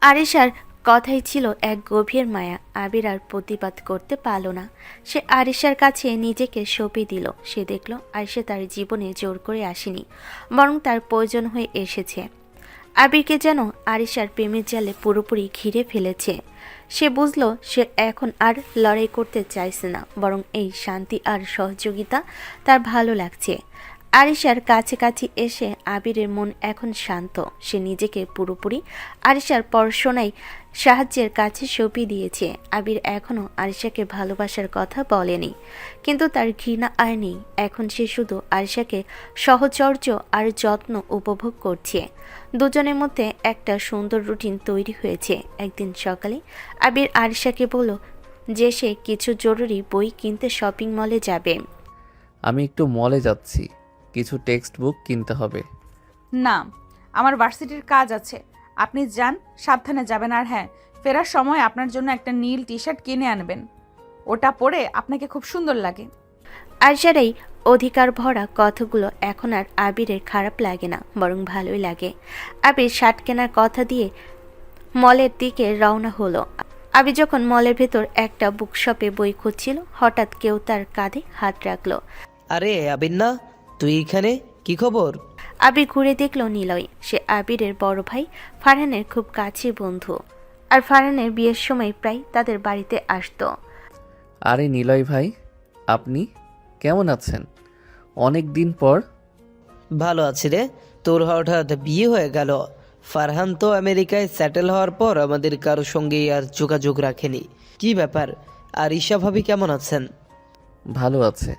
আরিশার কথাই ছিল এক গভীর মায়া। আবির আর প্রতিবাদ করতে পারল না। সে আরিশার কাছে নিজেকে সঁপে দিল। সে দেখল আরিশা তার জীবনে জোর করে আসেনি, বরং তার প্রয়োজন হয়ে এসেছে। আবিরকে যেন আরিশার প্রেমের জালে পুরোপুরি ঘিরে ফেলেছে। সে বুঝল সে এখন আর লড়াই করতে চাইছে না, বরং এই শান্তি আর সহযোগিতা তার ভালো লাগছে। আরিশার কাছাকাছি এসে আবিরের মন এখন শান্ত। সে নিজেকে পুরোপুরি আরিশার পড়াশোনায় সাহায্যের কাছে সঁপে দিয়েছে। আবির এখনও আরিশাকে ভালোবাসার কথা বলেনি, কিন্তু তার ঘৃণা আর নেই। এখন সে শুধু আরিশাকে সহচর্য আর যত্ন উপভোগ করছে। দুজনের মধ্যে একটা সুন্দর রুটিন তৈরি হয়েছে। একদিন সকালে আবির আরিশাকে বলল যে সে কিছু জরুরি বই কিনতে শপিং মলে যাবে। আমি একটু মলে যাচ্ছি, কিছু টেক্সট বুক কিনতে হবে। না, আমার ভার্সিটির কাজ আছে। আপনি যান, সাবধানে যাবেন। আর হ্যাঁ, ফেরার সময় আপনার জন্য একটা নীল টি শার্ট কিনে আনবেন, ওটা পরে আপনাকে খুব সুন্দর লাগে। আরিশার এই অধিকার ভরা কথাগুলো এখন আর আবিরের খারাপ লাগে না, বরং ভালোই লাগে। আবির শার্ট কেনার কথা দিয়ে মলের দিকে রওনা হলো। আবির যখন মলের ভেতর একটা বুকশপে বই খুঁজছিল, হঠাৎ কেউ তার কাঁধে হাত রাখলো। আরে আবির না, তুই এখানে? কি খবর? আবির ঘুরে দেখল নিলয়। সে আবিরের বড় ভাই ফারহানের খুব কাছের বন্ধু, আর ফারহানের বিয়ের সময় প্রায় তাদের বাড়িতে আসতো। আরে নিলয় ভাই, আপনি কেমন আছেন? অনেক দিন পর। ভালো আছি রে। তোর হঠাৎ বিয়ে হয়ে গেল। ফারহান তো আমেরিকায় সেটেল হওয়ার পর আমাদের কারো সঙ্গে আর যোগাযোগ রাখেনি। কি ব্যাপার? আর ঈশা ভাবি কেমন আছেন? ভালো আছে।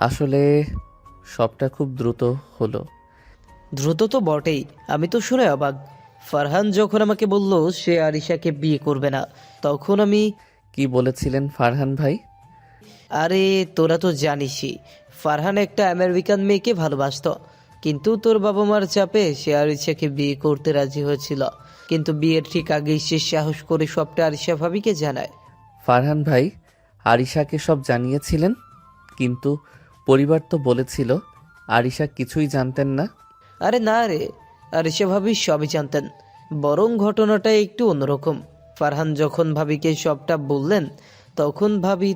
আসলে সবটা খুব দ্রুত হলো। দ্রুত তো বটেই, আমি তো শুনে অবাক। ফারহান যখন আমাকে বলল সে আরিশাকে বিয়ে করবে না, তখন আমি... কি বলেছিলেন ফারহান ভাই? আরে তোরা তো জানিসই, ফারহান একটা আমেরিকান মেয়েকে ভালোবাসতো, কিন্তু তোর বাবা মার চাপে সে আরিশাকে বিয়ে করতে রাজি হয়েছিল। কিন্তু বিয়ের ঠিক আগেই সে সাহস করে সবটা আরিশা ভাবিকে জানায়। ফারহান ভাই আরিশাকে সব জানিয়েছিলেন, কিন্তু পরিবার তো বলেছিল আরিশা কিছুই জানতেন না। আরে না রে, আরিশা ভাবি সবই জানতেন, বরং ঘটনাটা একটু অন্যরকম। ফারহান যখন ভাবিকে সবটা বললেন, তখন ভাবি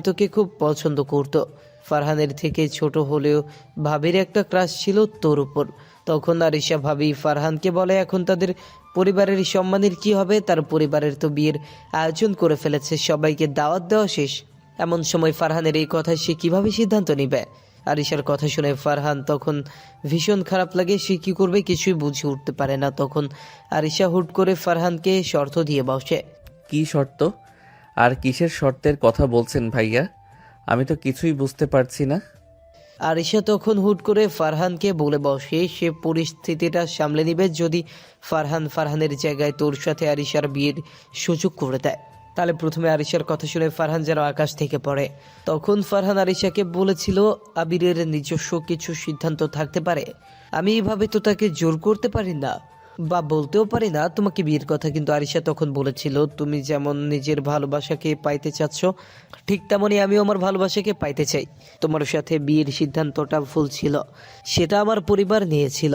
তোকে খুব পছন্দ করতো। ফারহানের থেকে ছোট হলেও ভাবির একটা ক্রাশ ছিল তোর উপর। তখন আরিশা ভাবি ফারহানকে বলে এখন তাদের পরিবারের সম্মানের কি হবে, তার পরিবারের তো বিয়ের আয়োজন করে ফেলেছে, সবাইকে দাওয়াত দেওয়া শেষ। এমন সময় ফারহানের এই কথায় সে কিভাবে সিদ্ধান্ত নেবে? আরিশার কথা শুনে ফারহান তখন ভীষণ খারাপ লাগে, সে কি করবে কিছুই বুঝে উঠতে পারে না। তখন আরিশা হুট করে ফারহানকে শর্ত দিয়ে বসে। কি শর্ত? আর কিসের শর্তের কথা বলছেন ভাইয়া? আমি তো কিছুই বুঝতে পারছি না। আরিশা তখন হুট করে ফারহানকে বলে বসে সে পরিস্থিতিটা সামলে নিবে যদি ফারহানের জায়গায় তোর সাথে আরিশার বিয়ের সুযোগ করে দেয়। তাহলে প্রথমে আরিশার কথা শুনে ফারহান যেন আকাশ থেকে পড়ে। তখন ফারহান আরিশাকে বলেছিল আবিরের নিজস্ব কিছু সিদ্ধান্ত থাকতে পারে, আমি এইভাবে তো তাকে জোর করতে পারি না বা বলতেও পারি না তোমাকে বিয়ের কথা। কিন্তু আরিশা তখন বলেছিল তুমি যেমন নিজের ভালোবাসাকে পাইতে চাচ্ছ, ঠিক তেমনই আমিও আমার ভালোবাসাকে পাইতে চাই। তোমার সাথে বিয়ের সিদ্ধান্তটা ভুল ছিল, সেটা আমার পরিবার নিয়েছিল।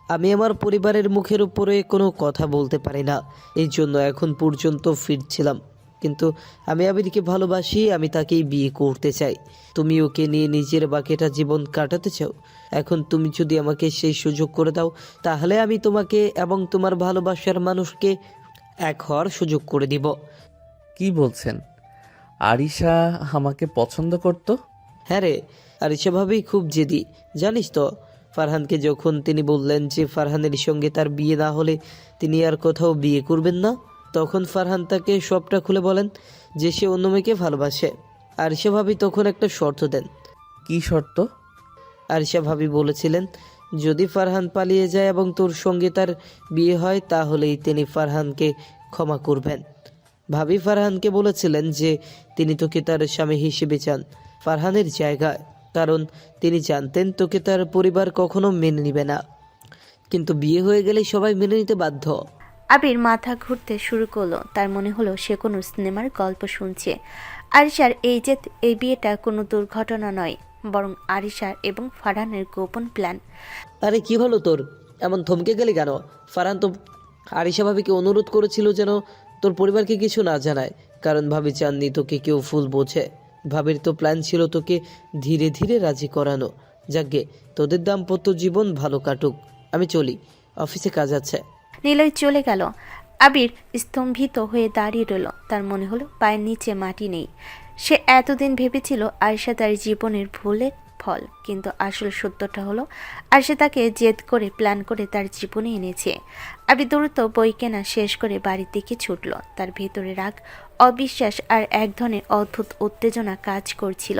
আমি আমার পরিবারের মুখের উপরে কোনো কথা বলতে পারি না, এই জন্য এখন পর্যন্ত ফিরছিলাম। কিন্তু আমি আবিরকে ভালোবাসি, আমি তাকেই বিয়ে করতে চাই। তুমি ওকে নিয়ে নিজের বাকিটা জীবন কাটাতে চাও। এখন তুমি যদি আমাকে সেই সুযোগ করে দাও, তাহলে আমি তোমাকে এবং তোমার ভালোবাসার মানুষকে এক হওয়ার সুযোগ করে দিব। কি বলছেন? আরিশা আমাকে পছন্দ করতো? হ্যাঁ রে, আর সেভাবেই খুব জেদি, জানিস তো। ফারহানকে যখন তিনি বললেন যে ফারহানের সঙ্গে তার বিয়ে না হলে তিনি আর কোথাও বিয়ে করবেন না, তখন ফারহান তাকে সবটা খুলে বলেন যে সে অন্য মেয়েকে ভালোবাসে। আর সেভাবেই তখন একটা শর্ত দেন। কি শর্ত? আরিশা ভাবি বলেছিলেন যদি ফারহান পালিয়ে যায় এবং তোর সঙ্গে তার বিয়ে হয়, তাহলেই তিনি ফারহানকে ক্ষমা করবেন। ভাবি ফারহানকে বলেছিলেন যে তিনি তোকে তার স্বামী হিসেবে চান ফারহানের জায়গায়, কারণ তিনি জানতেন তোকে তার পরিবার কখনো মেনে নিবে না, কিন্তু বিয়ে হয়ে গেলে সবাই মেনে নিতে বাধ্য। আবির মাথা ঘুরতে শুরু করলো। তার মনে হলো সে কোনো সিনেমার গল্প শুনছে। আরিশার এই বিয়েটা কোনো দুর্ঘটনা নয়, বরং আরিশার এবং ফারহানের গোপন প্ল্যান। আরে কি হলো তোর? এমন থমকে গেলি কেন? ফারহান তো আরিশা ভাবিকে অনুরোধ করেছিল যেন তোর পরিবারকে কিছু না জানায়, কারণ ভাবি চাননি তোকে কেউ ফুল বোঝে। ভাবির তো প্ল্যান ছিল তোকে ধীরে ধীরে রাজি করানো। যাকগে, তোদের দাম্পত্য জীবন ভালো কাটুক, আমি চলি, অফিসে কাজ আছে। নিলয় চলে গেল। আবির স্তম্ভিত হয়ে দাঁড়িয়ে রইল। তার মনে হলো পায়ের নিচে মাটি নেই। সে এতদিন ভেবেছিল আয়েশা তার জীবনের ভুলের ফল, কিন্তু আসল সত্যটা হলো আয়েশা তাকে জেদ করে প্ল্যান করে তার জীবনে এনেছে। আবির দ্রুত বই কেনা শেষ করে বাড়ির দিকে ছুটল। তার ভেতরে রাগ, অবিশ্বাস আর এক ধরনের অদ্ভুত উত্তেজনা কাজ করছিল।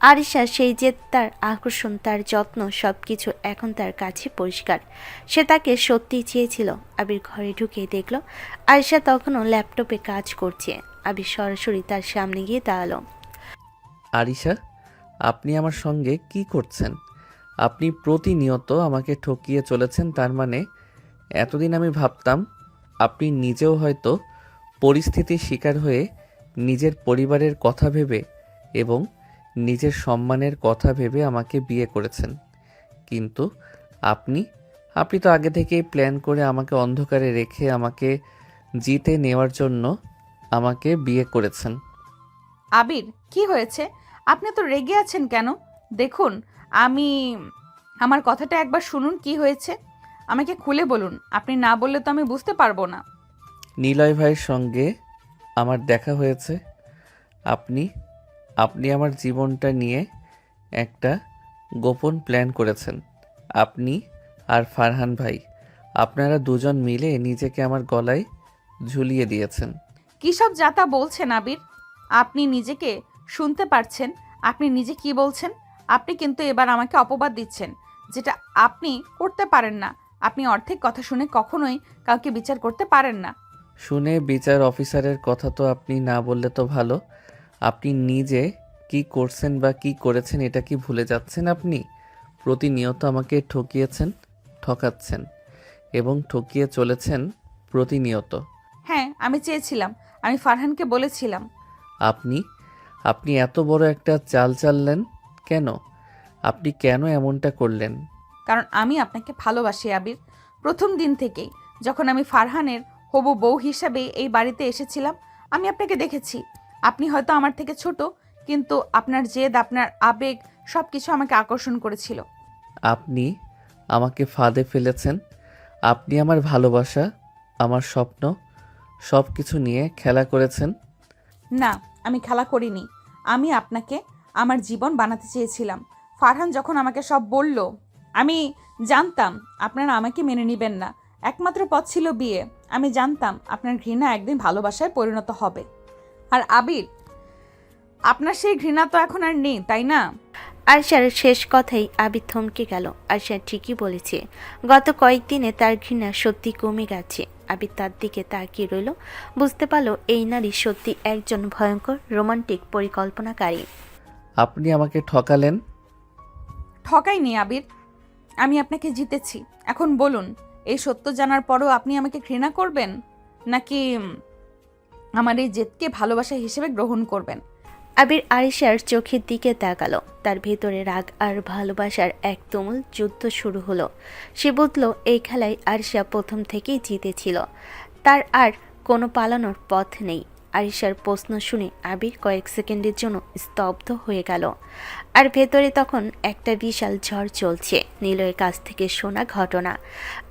আরিশা, সেই জেদ, তার আকর্ষণ, তার যত্ন, সবকিছু এখন তার কাছে পরিষ্কার। সে তাকে সত্যিই চেয়েছিল। আবির ঘরে ঢুকে দেখল আরিশা তখনও ল্যাপটপে কাজ করছে। আবির সরাসরি তার সামনে গিয়ে দাঁড়ালো। আরিশা, আপনি আমার সঙ্গে কি করছেন? আপনি প্রতিনিয়ত আমাকে ঠকিয়ে চলেছেন। তার মানে এতদিন আমি ভাবতাম আপনি নিজেও হয়তো পরিস্থিতির শিকার হয়ে নিজের পরিবারের কথা ভেবে এবং নিজের সম্মানের কথা ভেবে আমাকে বিয়ে করেছেন। কিন্তু আপনি আপনি তো আগে থেকেই প্ল্যান করে আমাকে অন্ধকারে রেখে আমাকে জিতে নেওয়ার জন্য আমাকে বিয়ে করেছেন। আবির, কি হয়েছে? আপনি তো রেগে আছেন কেন? দেখুন, আমার কথাটা একবার শুনুন, কি হয়েছে আমাকে খুলে বলুন। আপনি না বললে তো আমি বুঝতে পারবো না। নিলয় ভাইয়ের সঙ্গে আমার দেখা হয়েছে। আপনি আপনি আমার জীবনটা নিয়ে একটা গোপন প্ল্যান করেছেন। আপনি আর ফারহান ভাই, আপনারা দুজন মিলে নিজেকে আমার গলায় ঝুলিয়ে দিয়েছেন। কী সব যাতা বলছেন আবির? আপনি নিজেকে শুনতে পারছেন? আপনি নিজে কি বলছেন? আপনি কিন্তু এবার আমাকে অপবাদ দিচ্ছেন, যেটা আপনি করতে পারেন না। আপনি অর্ধেক কথা শুনে কখনোই কাউকে বিচার করতে পারেন না। শুনে বিচার অফিসারের কথা তো আপনি না বললে তো ভালো। আপনি নিজে কি করছেন বা কি করেছেন এটা কি ভুলে যাচ্ছেন? আপনি প্রতিনিয়ত আমাকে ঠকিয়েছেন, ঠকাচ্ছেন এবং ঠকিয়ে চলেছেন প্রতিনিয়ত। হ্যাঁ, আমি চেয়েছিলাম, আমি ফারহানকে বলেছিলাম। আপনি আপনি এত বড় একটা চাল চাললেন কেন? আপনি কেন এমনটা করলেন? কারণ আমি আপনাকে ভালোবাসি আবির। প্রথম দিন থেকেই, যখন আমি ফারহানের হবু বউ হিসাবে এই বাড়িতে এসেছিলাম, আমি আপনাকে দেখেছি। আপনি হয়তো আমার থেকে ছোট, কিন্তু আপনার জেদ, আপনার আবেগ সব কিছু আমাকে আকর্ষণ করেছিল। আপনি আমাকে ফাঁদে ফেলেছেন। আপনি আমার ভালোবাসা, আমার স্বপ্ন সব কিছু নিয়ে খেলা করেছেন। না, আমি খেলা করিনি। আমি আপনাকে আমার জীবন বানাতে চেয়েছিলাম। ফারহান যখন আমাকে সব বলল, আমি জানতাম আপনারা আমাকে মেনে নেবেন না। একমাত্র পথ ছিল বিয়ে। আমি জানতাম আপনার ঘৃণা একদিন ভালোবাসায় পরিণত হবে। আর আবির, আপনার সেই ঘৃণা তো এখন আর নেই, তাই না? আরশার শেষ কথাই আবির থমকে গেল। আরশা ঠিকই বলেছে, গত কয়েকদিনে তার ঘৃণা সত্যি কমে গেছে। আবির তার দিকে তাকিয়ে রইল। বুঝতে পারল এই নারী সত্যি একজন ভয়ঙ্কর রোমান্টিক পরিকল্পনাকারী। আপনি আমাকে ঠকালেন। ঠকাইনি আবির, আমি আপনাকে জিতেছি। এখন বলুন, এই সত্য জানার পরও আপনি আমাকে ঘৃণা করবেন, নাকি আমার এই জেদকে ভালোবাসা হিসেবে গ্রহণ করবেন? আবির আরিশার চোখের দিকে তাকালো। তার ভেতরে রাগ আর ভালোবাসার এক তুমুল যুদ্ধ শুরু হলো। সে বুঝল এই খেলায় আরিশা প্রথম থেকেই জিতেছিল। তার আর কোনো পালানোর পথ নেই। আরিশার প্রশ্ন শুনে আবির কয়েক সেকেন্ডের জন্য স্তব্ধ হয়ে গেল। আর ভেতরে তখন একটা বিশাল ঝড় চলছে। নিলয়ের কাছ থেকে শোনা ঘটনা,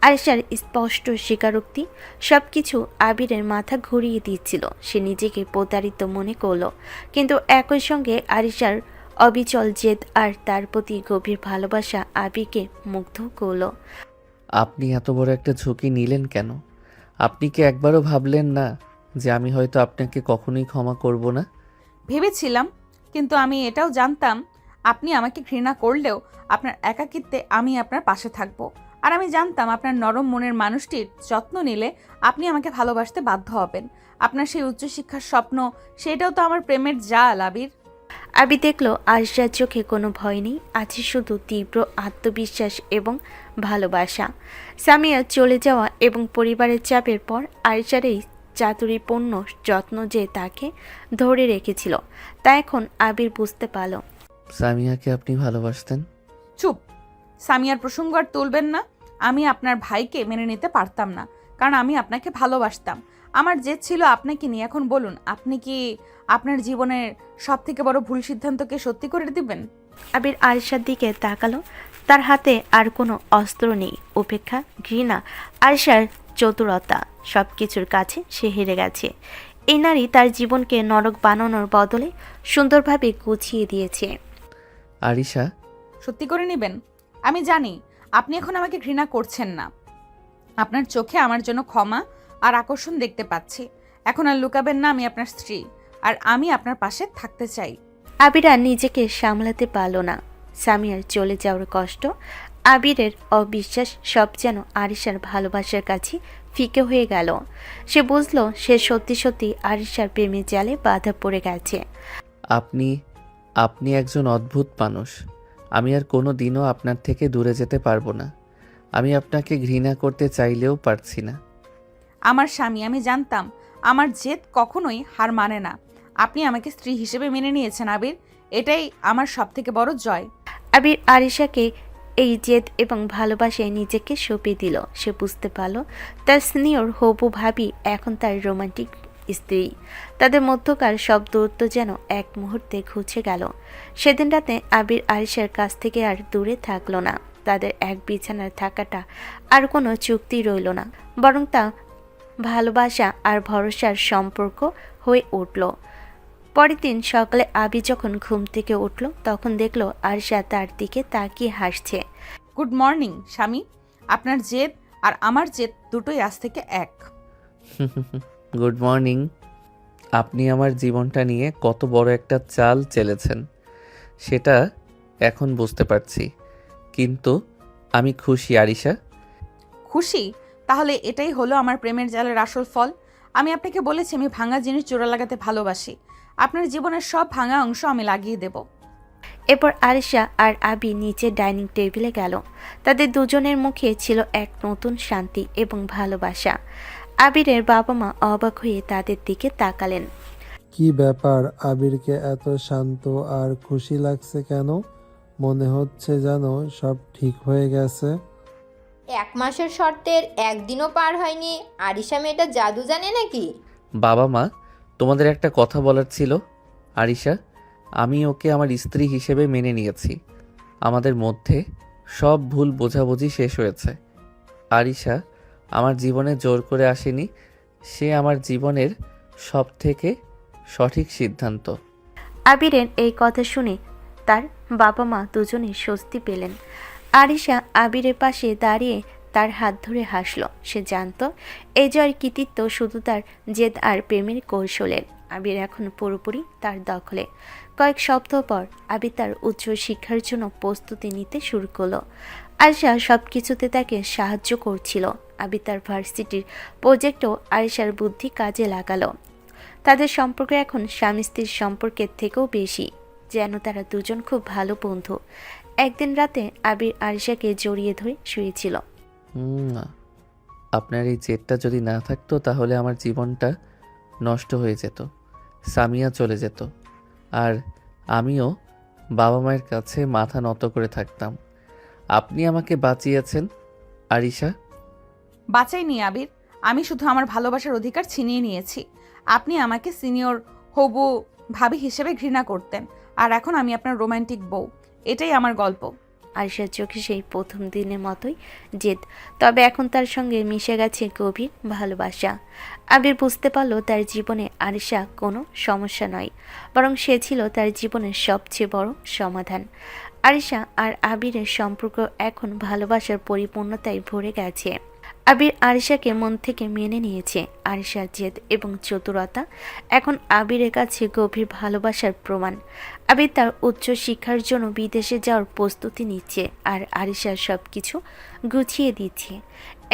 আরিশার স্পষ্ট স্বীকারোক্তি, সব কিছু আবিরের মাথা ঘুরিয়ে দিচ্ছিল। সে নিজেকে প্রতারিত মনে করল, কিন্তু একই সঙ্গে আরিশার অবিচল জেদ আর তার প্রতি গভীর ভালোবাসা আবিরকে মুগ্ধ করল। আপনি এত বড় একটা ঝুঁকি নিলেন কেন? আপনি কি একবারও ভাবলেন না যে আমি হয়তো আপনাকে কখনোই ক্ষমা করব না? ভেবেছিলাম, কিন্তু আমি এটাও জানতাম আপনি আমাকে ঘৃণা করলেও আপনার একাকিত্বে আমি আপনার পাশে থাকব। আর আমি জানতাম আপনার নরম মনের মানুষটির যত্ন নিলে আপনি আমাকে ভালোবাসতে বাধ্য হবেন। আপনার সেই উচ্চশিক্ষার স্বপ্ন, সেটাও তো আমার প্রেমের জাল আবির। আবি দেখল আরশার চোখে কোনো ভয় নেই, আছে শুধু তীব্র আত্মবিশ্বাস এবং ভালোবাসা। সামিয়া চলে যাওয়া এবং পরিবারের চাপের পর আরশার এই চাতুরীপূর্ণ যত্ন যে তাকে ধরে রেখেছিল, তা এখন আবির বুঝতে পারল। সামিয়াকে আপনি ভালোবাসতেন? চুপ! সামিয়ার প্রসঙ্গ আর তুলবেন না। আমি আপনার ভাইকে মেনে নিতে পারতাম না, কারণ আমি আপনাকে ভালোবাসতাম। আমার জেদ ছিল আপনাকে নিয়ে। এখন বলুন, আপনি কি আপনার জীবনের সব থেকে বড় ভুল সিদ্ধান্তকে সত্যি করে দিবেন? আবির আরশার দিকে তাকালো। তার হাতে আর কোনো অস্ত্র নেই। উপেক্ষা, ঘৃণা, আরশার চতুরতা, সব কিছুর কাছে সে হেরে গেছে। এই নারী তার জীবনকে নরক বানানোর বদলে সুন্দরভাবে গুছিয়ে দিয়েছে। আরিশা, সত্যি করে নেবেন? আমি জানি আপনি এখন আমাকে ঘৃণা করছেন না। আপনার চোখে আমার জন্য ক্ষমা আর আকর্ষণ দেখতে পাচ্ছি। এখন আর লুকাবেন না, আমি আপনার স্ত্রী, আর আমি আপনার পাশে থাকতে চাই। আবির আর নিজেকে সামলাতে পারল না। সামিয়ার চলে যাওয়ার কষ্ট, আবিরের অবিশ্বাস সব যেন আরিশার ভালোবাসার কাছে ফিকে হয়ে গেল। সে বুঝল সে সত্যি সত্যি আরিশার প্রেমের জালে বাধা পড়ে গেছে। আপনি আপনি একজন অদ্ভুত মানুষ। আমি আর কোনো দিনও আপনার থেকে দূরে যেতে পারবো না। আমি আপনাকে ঘৃণা করতে চাইলেও পারছি না। আমার স্বামী, আমি জানতাম আমার জেদ কখনোই হার মানে না। আপনি আমাকে স্ত্রী হিসেবে মেনে নিয়েছেন আবির, এটাই আমার সবথেকে বড় জয়। আবির আরিশাকে এই জেদ এবং ভালোবাসায় নিজেকে সঁপে দিল। সে বুঝতে পারল তার সিনিয়র হবু ভাবি এখন তার রোমান্টিক স্ত্রী। তাদের মধ্যকার সব দূরত্ব যেন এক মুহূর্তে ঘুচে গেল। সেদিন রাতে আবির আরিশার কাছ থেকে আর দূরে থাকলো না। তাদের এক বিছানায় থাকাটা আর কোনো চুক্তি রইল না, বরং তা ভালোবাসা আর ভরসার সম্পর্ক হয়ে উঠল। পরের দিন সকালে আবি যখন ঘুম থেকে উঠল তখন দেখল আরশা তার দিকে তাকিয়ে হাসছে। গুড মর্নিং স্বামী, আপনার জেদ আর আমার জেদ দুটোই আজ থেকে এক। Good morning. আপনি আমার জীবনটা নিয়ে কত বড় একটা চাল চেলেছেন সেটা এখন বুঝতে পারছি, কিন্তু আমি খুশি আরিশা। খুশি? তাহলে এটাই হলো আমার প্রেমের জালের আসল ফল। আমি আপনাকে বলেছি আমি ভাঙা জিনিস জোড়া লাগাতে ভালোবাসি। আপনার জীবনের সব ভাঙা অংশ আমি লাগিয়ে দেব। এরপর আরিশা আর আবি নিচে ডাইনিং টেবিলে গেল। তাদের দুজনের মুখে ছিল এক নতুন শান্তি এবং ভালোবাসা। আবিরের বাবা মা অবাক হয়ে তাদের দিকে তাকালেন। কি ব্যাপার, আবিরকে এত শান্ত আর খুশি লাগছে কেন? মনে হচ্ছে যেন সব ঠিক হয়ে গেছে। 1 মাসের শর্তের একদিনও পার হয়নি, আরিশা মেয়েটা জাদু জানে নাকি? বাবা মা, তোমাদের একটা কথা বলার ছিল। আরিশা, আমি ওকে আমার স্ত্রী হিসেবে মেনে নিয়েছি। আমাদের মধ্যে সব ভুল বোঝাবুঝি শেষ হয়েছে। আরিশা আমার জীবনে জোর করে আসেনি, সে আমার জীবনের সব থেকে সঠিক সিদ্ধান্ত। আবিরের এই কথা শুনে তার বাবা মা দুজনেই স্বস্তি পেলেন। আরিশা আবিরের পাশে দাঁড়িয়ে তার হাত ধরে হাসল। সে জানত এই জয়ের কৃতিত্ব শুধু তার জেদ আর প্রেমের কৌশলের। আবির এখন পুরোপুরি তার দখলে। কয়েক সপ্তাহ পর আবির তার উচ্চ শিক্ষার জন্য প্রস্তুতি নিতে শুরু করলো। আরিশা সব কিছুতে তাকে সাহায্য করছিল। আবির তার ভার্সিটির প্রজেক্টও আরিশার বুদ্ধি কাজে লাগালো। তাদের সম্পর্ক এখন স্বামী স্ত্রীর সম্পর্কের থেকেও বেশি, যেন তারা দুজন খুব ভালো বন্ধু। একদিন রাতে আবির আরিশাকে জড়িয়ে ধরে শুয়েছিল। না, আপনার এই জেদটা যদি না থাকতো তাহলে আমার জীবনটা নষ্ট হয়ে যেত, সামিয়া চলে যেত, আর আমিও বাবা মায়ের কাছে মাথা নত করে থাকতাম। আপনি আমাকে বাঁচিয়েছেন আরিশা। বাঁচাইনি আবির, আমি শুধু আমার ভালোবাসার অধিকার ছিনিয়ে নিয়েছি। আপনি আমাকে সিনিয়র হবু ভাবি হিসেবে ঘৃণা করতেন, আর এখন আমি আপনার রোমান্টিক বউ। এটাই আমার গল্প। আরিশার চোখে সেই প্রথম দিনের মতোই জেদ, তবে এখন তার সঙ্গে মিশে গেছে গভীর ভালোবাসা। আবির বুঝতে পারল তার জীবনে আরিশা কোনো সমস্যা নয়, বরং সে ছিল তার জীবনের সবচেয়ে বড় সমাধান। আরিশা আর আবিরের সম্পর্ক এখন ভালোবাসার পরিপূর্ণতায় ভরে গেছে। আবির আরিশাকে মন থেকে মেনে নিয়েছে। আরিশার জেদ এবং চতুরতা এখন আবিরের কাছে গভীর ভালোবাসার প্রমাণ। আবির তার উচ্চ শিক্ষার জন্য বিদেশে যাওয়ার প্রস্তুতি নিচ্ছে, আর আরিশা সব কিছু গুছিয়ে দিচ্ছে।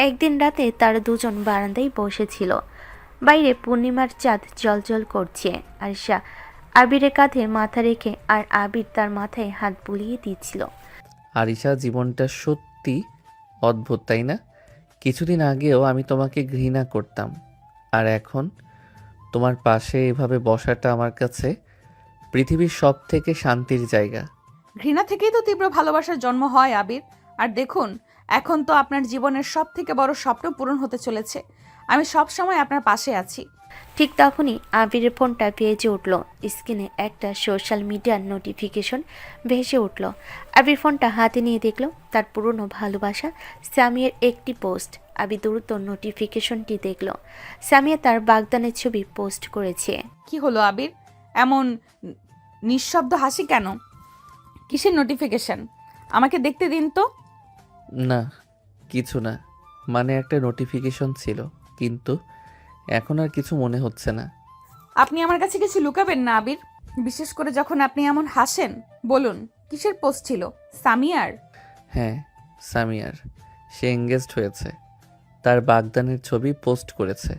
একদিন রাতে তারা দুজন বারান্দায় বসেছিল। বাইরে পূর্ণিমার চাঁদ জ্বলজ্বল করছে। আরিশা আবিরের কাঁধে মাথা রেখে আর আবির তার মাথায় হাত বুলিয়ে দিচ্ছিল। আরিশা, জীবনটা সত্যি অদ্ভুত, তাই না? কিছুদিন আগেও আমি তোমাকে ঘৃণা করতাম, আর এখন তোমার পাশে এভাবে বসাটা আমার কাছে পৃথিবীর সব থেকে শান্তির জায়গা। ঘৃণা থেকেই তো তীব্র ভালোবাসার জন্ম হয় আবির। আর দেখুন, এখন তো আপনার জীবনের সব থেকে বড় স্বপ্ন পূরণ হতে চলেছে। আমি সব সময় আপনার পাশে আছি। ঠিক তখনই আবিরের ফোনটা বেজে উঠল। স্ক্রিনে একটা সোশ্যাল মিডিয়ার নোটিফিকেশন ভেসে উঠল। আবির ফোনটা হাতে নিয়ে দেখল তার পুরনো ভালোবাসা সামিয়ার একটি পোস্ট। আবির দ্রুত নোটিফিকেশনটি দেখল। সামিয়া তার বাগদানের ছবি পোস্ট করেছে। কি হলো আবির, এমন নিঃশব্দ হাসি কেন? কিসের নোটিফিকেশন? আমাকে দেখতে দিন তো। না, কিছু না, মানে একটা নোটিফিকেশন ছিল, কিন্তু এখন আর কিছু মনে হচ্ছে না। আপনি আমার কাছে কিছু লুকাবেন না আবির, বিশেষ করে যখন আপনি এমন হাসেন। বলুন, কিসের পোস্ট ছিল? সামিয়ার? হ্যাঁ, সামিয়ার। সে এঙ্গেজড হয়েছে, তার বাগদানের ছবি পোস্ট করেছে।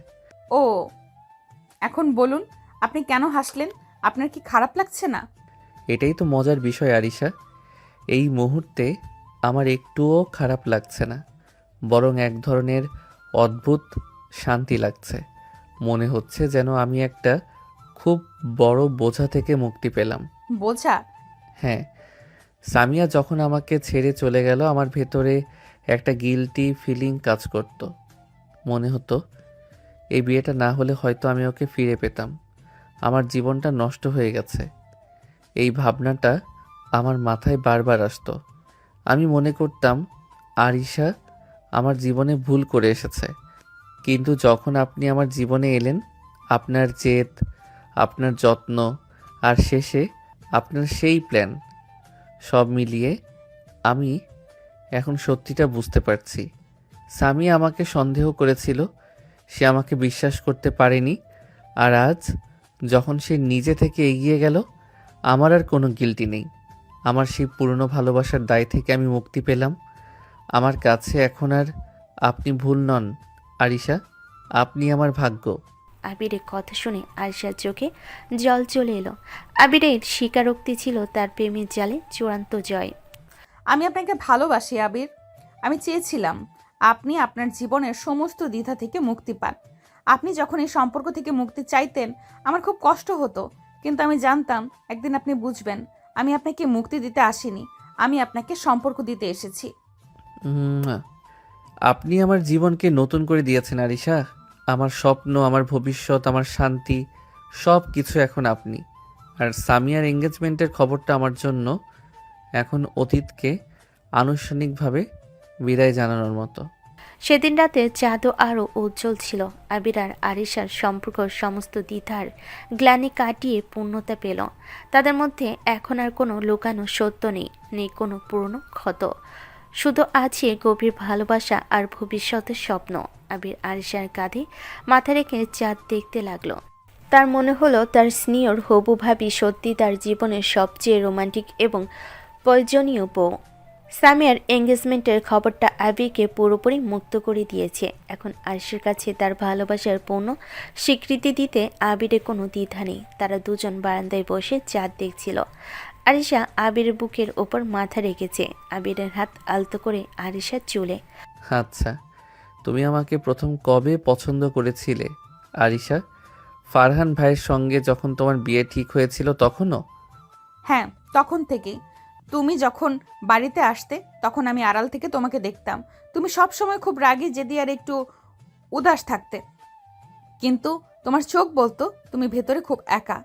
ও, এখন বলুন আপনি কেন হাসলেন? আপনার কি খারাপ লাগছে না? এটাই তো মজার বিষয় আরিশা, এই মুহূর্তে আমার একটুও খারাপ লাগছে না, বরং এক ধরনের অদ্ভুত শান্তি লাগছে। মনে হচ্ছে যেন আমি একটা খুব বড় বোঝা থেকে মুক্তি পেলাম। বোঝা? হ্যাঁ, সামিয়া যখন আমাকে ছেড়ে চলে গেল আমার ভেতরে একটা গিল্টি ফিলিং কাজ করত। মনে হতো এই বিয়েটা না হলে হয়তো আমি ওকে ফিরে পেতাম। আমার জীবনটা নষ্ট হয়ে গেছে, এই ভাবনাটা আমার মাথায় বারবার আসতো। আমি মনে করতাম আরিশা আমার জীবনে ভুল করে এসেছে। কিন্তু যখন আপনি আমার জীবনে এলেন, আপনার জেদ, আপনার যত্ন, আর শেষে আপনার সেই প্ল্যান, সব মিলিয়ে আমি এখন সত্যিটা বুঝতে পারছি। সামি আমাকে সন্দেহ করেছিল, সে আমাকে বিশ্বাস করতে পারেনি। আর আজ যখন সে নিজে থেকে এগিয়ে গেল, আমার আর কোনো গিল্টি নেই। আমার সেই পুরনো ভালোবাসার দায় থেকে আমি মুক্তি পেলাম। আমার কাছে এখন আর আপনি ভুল নন আরিশা, আপনি আমার ভাগ্য। আবিরের কথা শুনে আরিশার চোখে জল চলে এলো। আবিরের স্বীকারোক্তি ছিল তার প্রেমের জালে চূড়ান্ত জয়। আমি আপনাকে ভালোবাসি আবির। আমি চেয়েছিলাম আপনি আপনার জীবনের সমস্ত দ্বিধা থেকে মুক্তি পান। আপনি যখন এই সম্পর্ক থেকে মুক্তি চাইতেন আমার খুব কষ্ট হতো, কিন্তু আমি জানতাম একদিন আপনি বুঝবেন আমি আপনাকে মুক্তি দিতে আসিনি, আমি আপনাকে সম্পর্ক দিতে এসেছি। উম, আপনি আমার জীবনকে নতুন করে দিয়েছেন আরিশা। আমার স্বপ্ন, আমার ভবিষ্যৎ, আমার শান্তি, সব কিছু এখন আপনি। আর সামিয়ার এঙ্গেজমেন্টের খবরটা আমার জন্য এখন অতীতকে আনুষ্ঠানিকভাবে বিদায় জানানোর মতো। সেদিন রাতে চাঁদও আরও উজ্জ্বল ছিল। আবির আর আরিশার সম্পর্ক সমস্ত দ্বিধার গ্লানি কাটিয়ে পূর্ণতা পেল। তাদের মধ্যে এখন আর কোনো লুকানো সত্য নেই, নেই কোনো পুরনো ক্ষত। শুধু আছে গভীর ভালোবাসা আর ভবিষ্যতের স্বপ্ন। আবির আরিশার কাঁধে মাথা রেখে চাঁদ দেখতে লাগলো। তার মনে হলো তার স্নেহর হবু ভাবি সত্যি তার জীবনের সবচেয়ে রোমান্টিক এবং প্রয়োজনীয় বউ। সামিয়ার এঙ্গেজমেন্টের খবরটা আবিরকে পুরোপুরি মুক্ত করে দিয়েছে। এখন আরিশের কাছে তার ভালোবাসার পূর্ণ স্বীকৃতি দিতে আবিরের কোনো দ্বিধা নেই। তারা দুজন বারান্দায় বসে চাঁদ দেখছিল। আরিশা আবিরের বুকের ওপর মাথা রেখেছে, আবিরের হাত আলতো করে আরিশার চুলে। আচ্ছা, তুমি আমাকে প্রথম কবে পছন্দ করেছিলে আরিশা? ফারহান ভাইয়ের সঙ্গে যখন তোমার বিয়ে ঠিক হয়েছিল তখনও? হ্যাঁ, তখন থেকেই। তুমি যখন বাড়িতে আসতে তখন আমি আড়াল থেকে তোমাকে দেখতাম। তুমি সব সময় খুব রাগী, জেদি আর একটু উদাস থাকতে, কিন্তু তোমার চোখ বলতো তুমি ভেতরে খুব একা।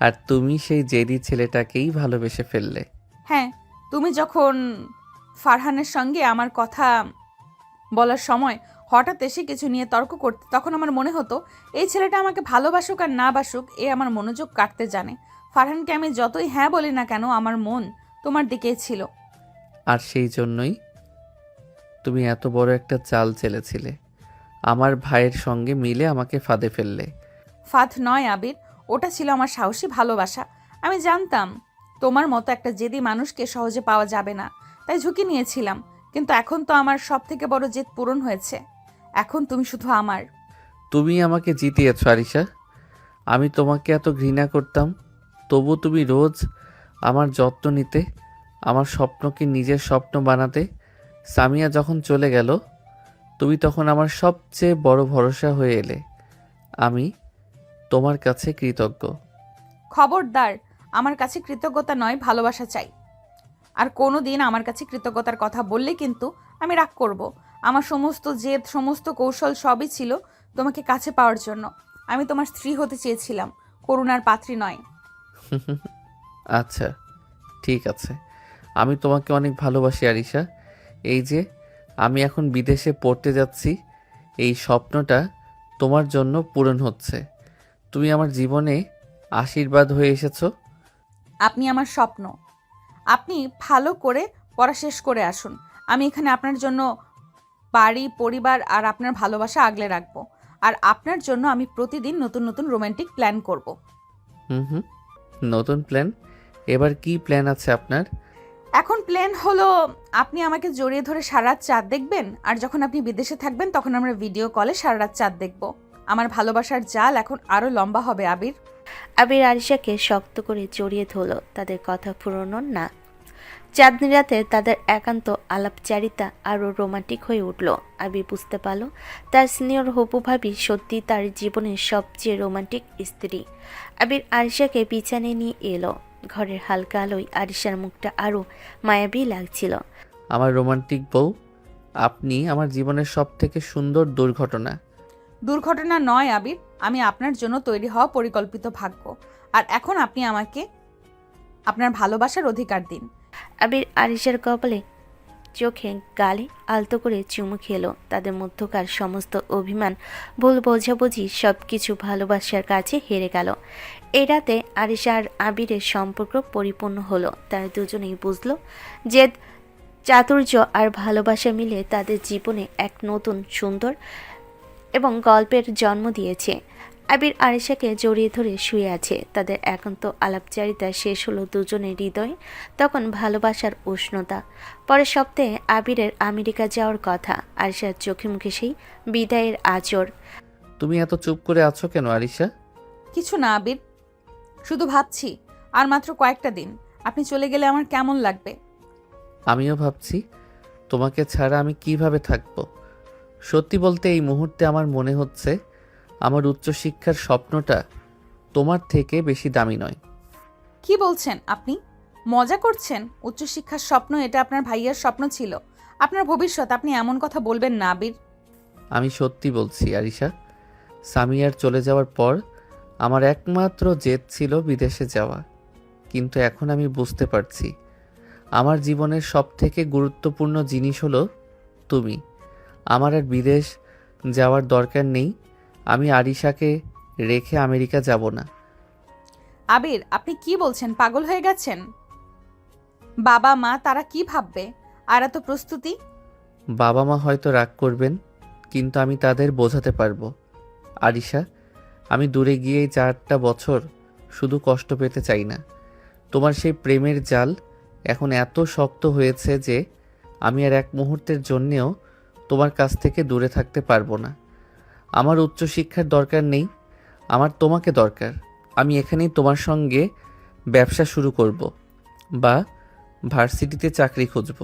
আর তুমি সেই জেদি ছেলেটাকেই ভালোবেসে ফেললে। হ্যাঁ, তুমি যখন ফারহানের সঙ্গে আমার কথা বলার সময় হঠাৎ এসে কিছু নিয়ে তর্ক করতে, তখন আমার মনে হতো এই ছেলেটা আমাকে ভালোবাসুক আর না বাসুক, এ আমার মনোযোগ কাটতে জানে। ফারহানকে আমি যতই হ্যাঁ বলি না কেন, আমার মন তোমার দিকেই ছিল। আর সেই জন্যই তুমি এত বড় একটা চাল চেলেছিলে, আমার ভাইয়ের সঙ্গে মিলে আমাকে ফাঁদে ফেললে। ফাঁদ নয় আবির, ওটা ছিল আমার সাহসী ভালোবাসা। আমি জানতাম তোমার মতো একটা জেদি মানুষকে সহজে পাওয়া যাবে না, তাই ঝুঁকি নিয়েছিলাম। কিন্তু এখন তো আমার সব থেকে বড় জেদ পূরণ হয়েছে। এখন তুমি শুধু আমার। তুমি আমাকে জিতিয়েছ আরিশা। আমি তোমাকে এত ঘৃণা করতাম, তবু তুমি রোজ আমার যত্ন নিতে, আমার স্বপ্নকে নিজের স্বপ্ন বানাতে। সামিয়া যখন চলে গেল, তুমি তখন আমার সবচেয়ে বড় ভরসা হয়ে এলে। আমি তোমার কাছে কৃতজ্ঞ। খবরদার, আমার কাছে কৃতজ্ঞতা নয়, ভালোবাসা চাই। আর কোনো দিন আমার কাছে কৃতজ্ঞতার কথা বললে কিন্তু আমি রাগ করব। আমার সমস্ত জেদ, সমস্ত কৌশল সবই ছিল তোমাকে কাছে পাওয়ার জন্য। আমি তোমার স্ত্রী হতে চেয়েছিলাম, করুণার পাত্রী নয়। আচ্ছা, ঠিক আছে, আমি তোমাকে অনেক ভালোবাসি আরিশা। এই যে আমি এখন বিদেশে পড়তে যাচ্ছি, এই স্বপ্নটা তোমার জন্য পূরণ হচ্ছে। তুমি আমার জীবনে আশীর্বাদ হয়ে এসেছো। আপনি আমার স্বপ্ন। আপনি ভালো করে পড়া শেষ করে আসুন। আমি এখানে আপনার জন্য বাড়ি, পরিবার আর আপনার ভালোবাসা আগলে রাখবো। আর আপনার জন্য আমি প্রতিদিন নতুন নতুন রোমান্টিক প্ল্যান করব। হুম, নতুন প্ল্যান? এবার কি প্ল্যান আছে আপনার? এখন প্ল্যান হলো আপনি আমাকে জড়িয়ে ধরে সারা রাত চাঁদ দেখবেন, আর যখন আপনি বিদেশে থাকবেন তখন আমরা ভিডিও কলে সারা রাত চাঁদ দেখব। আমার ভালোবাসার জাল এখন আরো লম্বা হবে আবির। আবির আরিশাকে শক্ত করে জড়িয়ে ধরল। তাদের কথা ফুরোনোর না। চাঁদনি রাতে তাদের একান্ত আলাপচারিতা আরও রোমান্টিক হয়ে উঠল। আবির বুঝতে পারল তার সিনিয়র হবু ভাবি সত্যি তার জীবনের সবচেয়ে রোমান্টিক স্ত্রী। আবির আরিশাকে বিছানায় নিয়ে এলো। ঘরের হালকা আলোয় আরিশার মুখটা আরও মায়াবী লাগছিল। আমার রোমান্টিক বউ, আপনি আমার জীবনের সব থেকে সুন্দর দুর্ঘটনা। দুর্ঘটনা নয় আবির, আমি আপনার জন্য তৈরি হওয়া পরিকল্পিত ভাগ্য। আর এখন আপনি আমাকে আপনার ভালোবাসার অধিকার দিন। আবির আরিশার কপালে, চোখে, গালে আলতো করে চুমু খেলো। তাদের মধ্যকার সমস্ত অভিমান, ভুল বোঝাবুঝি সব কিছু ভালোবাসার কাছে হেরে গেল। এই রাতে আরিশা আর আবিরের সম্পর্ক পরিপূর্ণ হলো। তারা দুজনেই বুঝলো যে চাতুর্য আর ভালোবাসা মিলে তাদের জীবনে এক নতুন সুন্দর এবং গল্পের জন্ম দিয়েছে। আবির আরিশাকে জড়িয়ে ধরে শুয়ে আছে। তাদের একান্ত আলাপচারিতা শেষ হলো দুজনের হৃদয়ে তখন ভালোবাসার উষ্ণতা। পরের সপ্তাহে আবিরের আমেরিকা যাওয়ার কথা। আরিশার চোখে মুখে সেই বিদায়ের আঁচড়। তুমি এত চুপ করে আছো কেন আরিশা? কিছু না আবির, শুধু ভাবছি আর মাত্র কয়েকটা দিন, আপনি চলে গেলে আমার কেমন লাগবে। আমিও ভাবছি তোমাকে ছাড়া আমি কিভাবে থাকবো। সত্যি বলতে এই মুহূর্তে আমার মনে হচ্ছে আমার উচ্চশিক্ষার স্বপ্নটা তোমার থেকে বেশি দামি নয়। কি বলছেন আপনি? মজা করছেন? উচ্চশিক্ষার স্বপ্ন এটা আপনার ভাইয়ার স্বপ্ন ছিল, আপনার ভবিষ্যৎ। আপনি এমন কথা বলবেন না আবির। আমি সত্যি বলছি আরিশা, সামিয়ার চলে যাওয়ার পর আমার একমাত্র জেদ ছিল বিদেশে যাওয়া। কিন্তু এখন আমি বুঝতে পারছি আমার জীবনের সবথেকে গুরুত্বপূর্ণ জিনিস হলো তুমি। আমার আর বিদেশ যাওয়ার দরকার নেই। আমি আরিশাকে রেখে আমেরিকা যাব না। আবির, আপনি কি বলছেন? পাগল হয়ে গেছেন? বাবা মা তারা কি ভাববে? আর এত প্রস্তুতি? বাবা মা হয়তো রাগ করবেন, কিন্তু আমি তাদের বোঝাতে পারবো। আরিশা, আমি দূরে গিয়ে 4টা বছর শুধু কষ্ট পেতে চাই না। তোমার সেই প্রেমের জাল এখন এত শক্ত হয়েছে যে আমি আর এক মুহূর্তের জন্যেও তোমার কাছ থেকে দূরে থাকতে পারবো না। আমার উচ্চশিক্ষার দরকার নেই, আমার তোমাকে দরকার। আমি এখানেই তোমার সঙ্গে ব্যবসা শুরু করব বা ভার্সিটিতে চাকরি খুঁজব।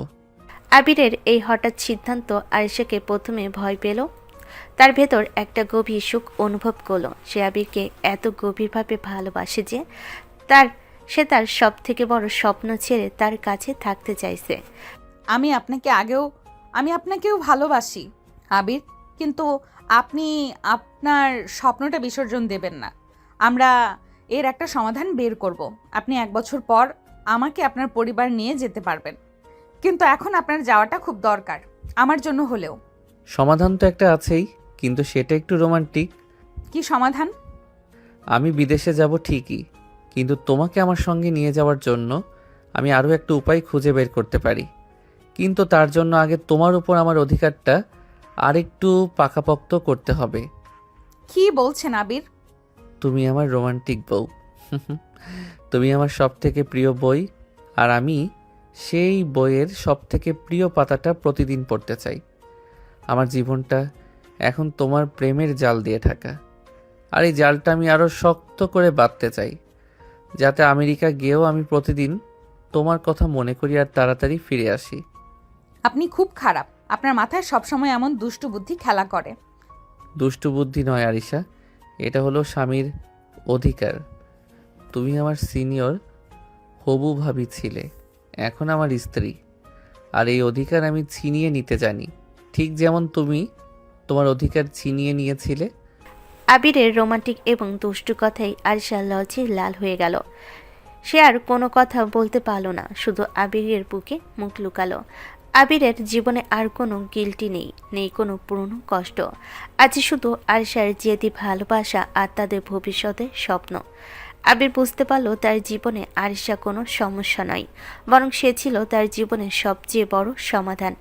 আবিরের এই হঠাৎ সিদ্ধান্ত আরিশাকে প্রথমে ভয় পেল। তার ভেতর একটা গভীর সুখ অনুভব করলো। সে আবিরকে এত গভীরভাবে ভালোবাসে যে সে তার সব থেকে বড় স্বপ্ন ছেড়ে তার কাছে থাকতে চাইছে। আমি আপনাকেও ভালোবাসি আবির, কিন্তু আপনি আপনার স্বপ্নটা বিসর্জন দেবেন না। আমরা এর একটা সমাধান বের করব। আপনি 1 বছর পর আমাকে আপনার পরিবার নিয়ে যেতে পারবেন, কিন্তু এখন আপনার যাওয়াটা খুব দরকার, আমার জন্য হলেও। সমাধান তো একটা আছেই, কিন্তু সেটা একটু রোমান্টিক। কি সমাধান? আমি বিদেশে যাব ঠিকই, কিন্তু তোমাকে আমার সঙ্গে নিয়ে যাওয়ার জন্য আমি আরও একটা উপায় খুঁজে বের করতে পারি। কিন্তু তার জন্য আগে তোমার উপর আমার অধিকারটা আরেকটু পাকাপোক্ত করতে হবে। কি বলছেন আবির? তুমি আমার রোমান্টিক বউ। তুমি আমার সবথেকে প্রিয় বই, আর আমি সেই বইয়ের সবথেকে প্রিয় পাতাটা প্রতিদিন পড়তে চাই। আমার জীবনটা এখন তোমার প্রেমের জাল দিয়ে ঢাকা, আর এই জালটা আমি আরও শক্ত করে বাঁধতে চাই, যাতে আমেরিকা গিয়েও আমি প্রতিদিন তোমার কথা মনে করি আর তাড়াতাড়ি ফিরে আসি। আপনি খুব খারাপ, আপনার মাথায় সবসময় এমন দুষ্টু বুদ্ধি খেলা করে। দুষ্টু বুদ্ধি নয় আরিশা, এটা হলো স্বামীর অধিকার। তুমি আমার সিনিয়র হবু ভাবি ছিলে, এখন আমার স্ত্রী, আর এই অধিকার আমি ছিনিয়ে নিতে জানি, ঠিক যেমন তুমি তোমার অধিকার ছিনিয়ে নিয়েছিলে। আবিরের রোমান্টিক এবং দুষ্টু কথাই আরিশা লজ্জায় লাল হয়ে গেল। সে আর কোনো কথা বলতে পারল না, শুধু আবিরের বুকে মুখ লুকালো। আবিরের জীবনে আর কোনো গিল্টি নেই কোনো পুরনো কষ্ট। আজ শুধু আরিশার জেদি ভালোবাসা আর তাদের ভবিষ্যতের স্বপ্ন। আবির বুঝতে পারল তার জীবনে আরিশা কোনো সমস্যা নয়, বরং সে ছিল তার জীবনের সবচেয়ে বড় সমাধান।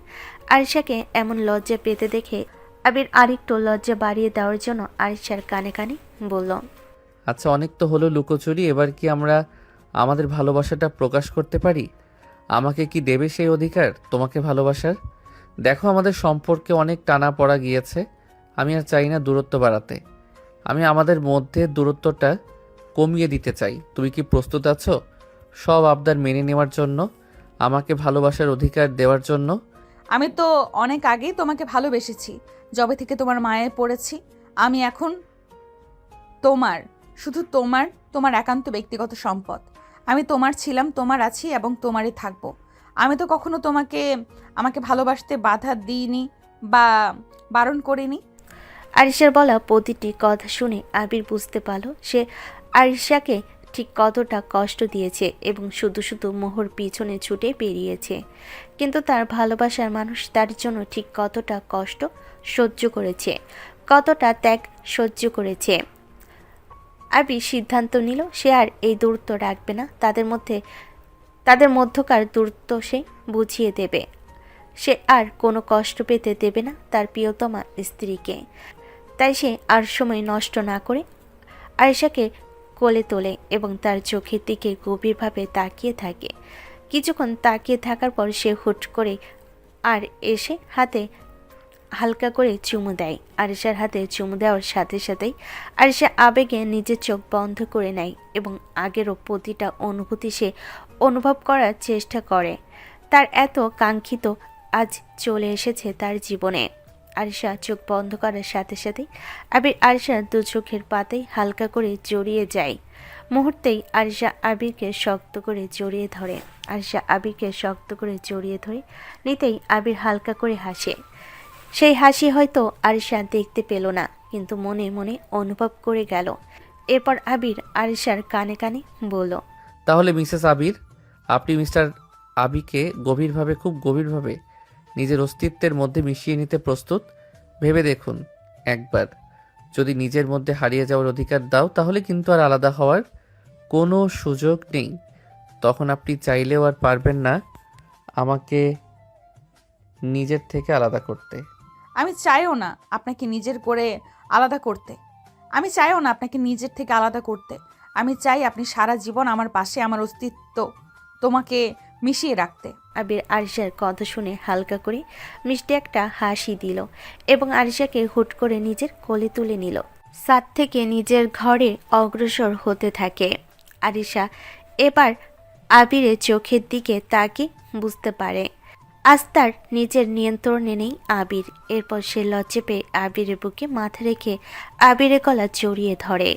আরিশাকে এমন লজ্জা পেতে দেখে আবির আরেকটু লজ্জা বাড়িয়ে দেওয়ার জন্য আরিশার কানে কানে বলল, আচ্ছা, অনেক তো হলো লুকোচুরি, এবার কি আমরা আমাদের ভালোবাসাটা প্রকাশ করতে পারি? আমাকে কি দেবে সেই অধিকার তোমাকে ভালোবাসার? দেখো, আমাদের সম্পর্কে অনেক টানা পড়া গিয়েছে, আমি আর চাই না দূরত্ব বাড়াতে। আমি আমাদের মধ্যে দূরত্বটা কমিয়ে দিতে চাই। তুমি কি প্রস্তুত আছো সব আবদার মেনে নেওয়ার জন্য? আমাকে ভালোবাসার অধিকার দেওয়ার জন্য? আমি তো অনেক আগেই তোমাকে ভালোবেসেছি। যবে থেকে তোমার মায়ে পড়েছি, আমি এখন তোমার, শুধু তোমার, তোমার একান্ত ব্যক্তিগত সম্পদ। আমি তোমার ছিলাম, তোমার আছি এবং তোমারই থাকবো। আমি তো কখনো আমাকে ভালোবাসতে বাধা দিইনি বা বারণ করিনি। আরিশার বলা প্রতিটি কথা শুনে আবির বুঝতে পারল সে আরিশাকে ঠিক কতটা কষ্ট দিয়েছে এবং শুধু শুধু মোহর পিছনে ছুটে বেরিয়েছে। কিন্তু তার ভালোবাসার মানুষ তার জন্য ঠিক কতটা কষ্ট সহ্য করেছে, কতটা ত্যাগ সহ্য করেছে। আবির সিদ্ধান্ত নিল সে আর এই দূরত্ব রাখবে না, তাদের মধ্যকার দূরত্ব সে বুঝিয়ে দেবে। সে আর কোনো কষ্ট পেতে দেবে না তার প্রিয়তমা স্ত্রীকে। তাই সে আর সময় নষ্ট না করে আয়েশাকে কোলে তোলে এবং তার চোখের দিকে গভীরভাবে তাকিয়ে থাকে। কিছুক্ষণ তাকিয়ে থাকার পর সে হুট করে আর এসে হাতে হালকা করে চুমু দেয়। আরিশার হাতে চুমু দেওয়ার সাথে সাথেই আরিশা আবেগে নিজের চোখ বন্ধ করে নেয় এবং আগেরও প্রতিটা অনুভূতি সে অনুভব করার চেষ্টা করে। তার এত কাঙ্ক্ষিত আজ চলে এসেছে তার জীবনে। আরিশা চোখ বন্ধ করার সাথে সাথেই আবির আরিশার দু চোখের পাতেই হালকা করে জড়িয়ে যায়। মুহূর্তেই আরিশা আবিরকে শক্ত করে জড়িয়ে ধরে। আরিশা আবিরকে শক্ত করে জড়িয়ে ধরে নিতেই আবির হালকা করে হাসে। সেই হাসি হয়তো আরিশা দেখতে পেল না, কিন্তু মনে মনে অনুভব করে গেল। এরপর আবির আরিশার কানে কানে বলল, তাহলে মিসেস আবির, আপনি মিস্টার আবিকে গভীরভাবে, খুব গভীরভাবে নিজের অস্তিত্বের মধ্যে মিশিয়ে নিতে প্রস্তুত? ভেবে দেখুন একবার, যদি নিজের মধ্যে হারিয়ে যাওয়ার অধিকার দাও তাহলে কিন্তু আর আলাদা হওয়ার কোনো সুযোগ নেই। তখন আপনি চাইলেও আর পারবেন না আমাকে নিজের থেকে আলাদা করতে। আমি চাইও না আপনাকে নিজের করে আলাদা করতে। আমি চাইও না আপনাকে নিজের থেকে আলাদা করতে। আমি চাই আপনি সারা জীবন আমার পাশে, আমার অস্তিত্ব তোমাকে মিশিয়ে রাখতে। আবির আরিশার কথা শুনে হালকা করে মিষ্টি একটা হাসি দিল এবং আরিশাকে হুট করে নিজের কোলে তুলে নিল। ছাদ থেকে নিজের ঘরে অগ্রসর হতে থাকে। আরিশা এবার আবিরের চোখের দিকে তাকিয়ে বুঝতে পারে আজ তার নিজের নিয়ন্ত্রণে নেই আবির। এরপর সে লজ্জা পেয়ে আবিরের বুকে মাথা রেখে আবিরের গলা জড়িয়ে ধরে।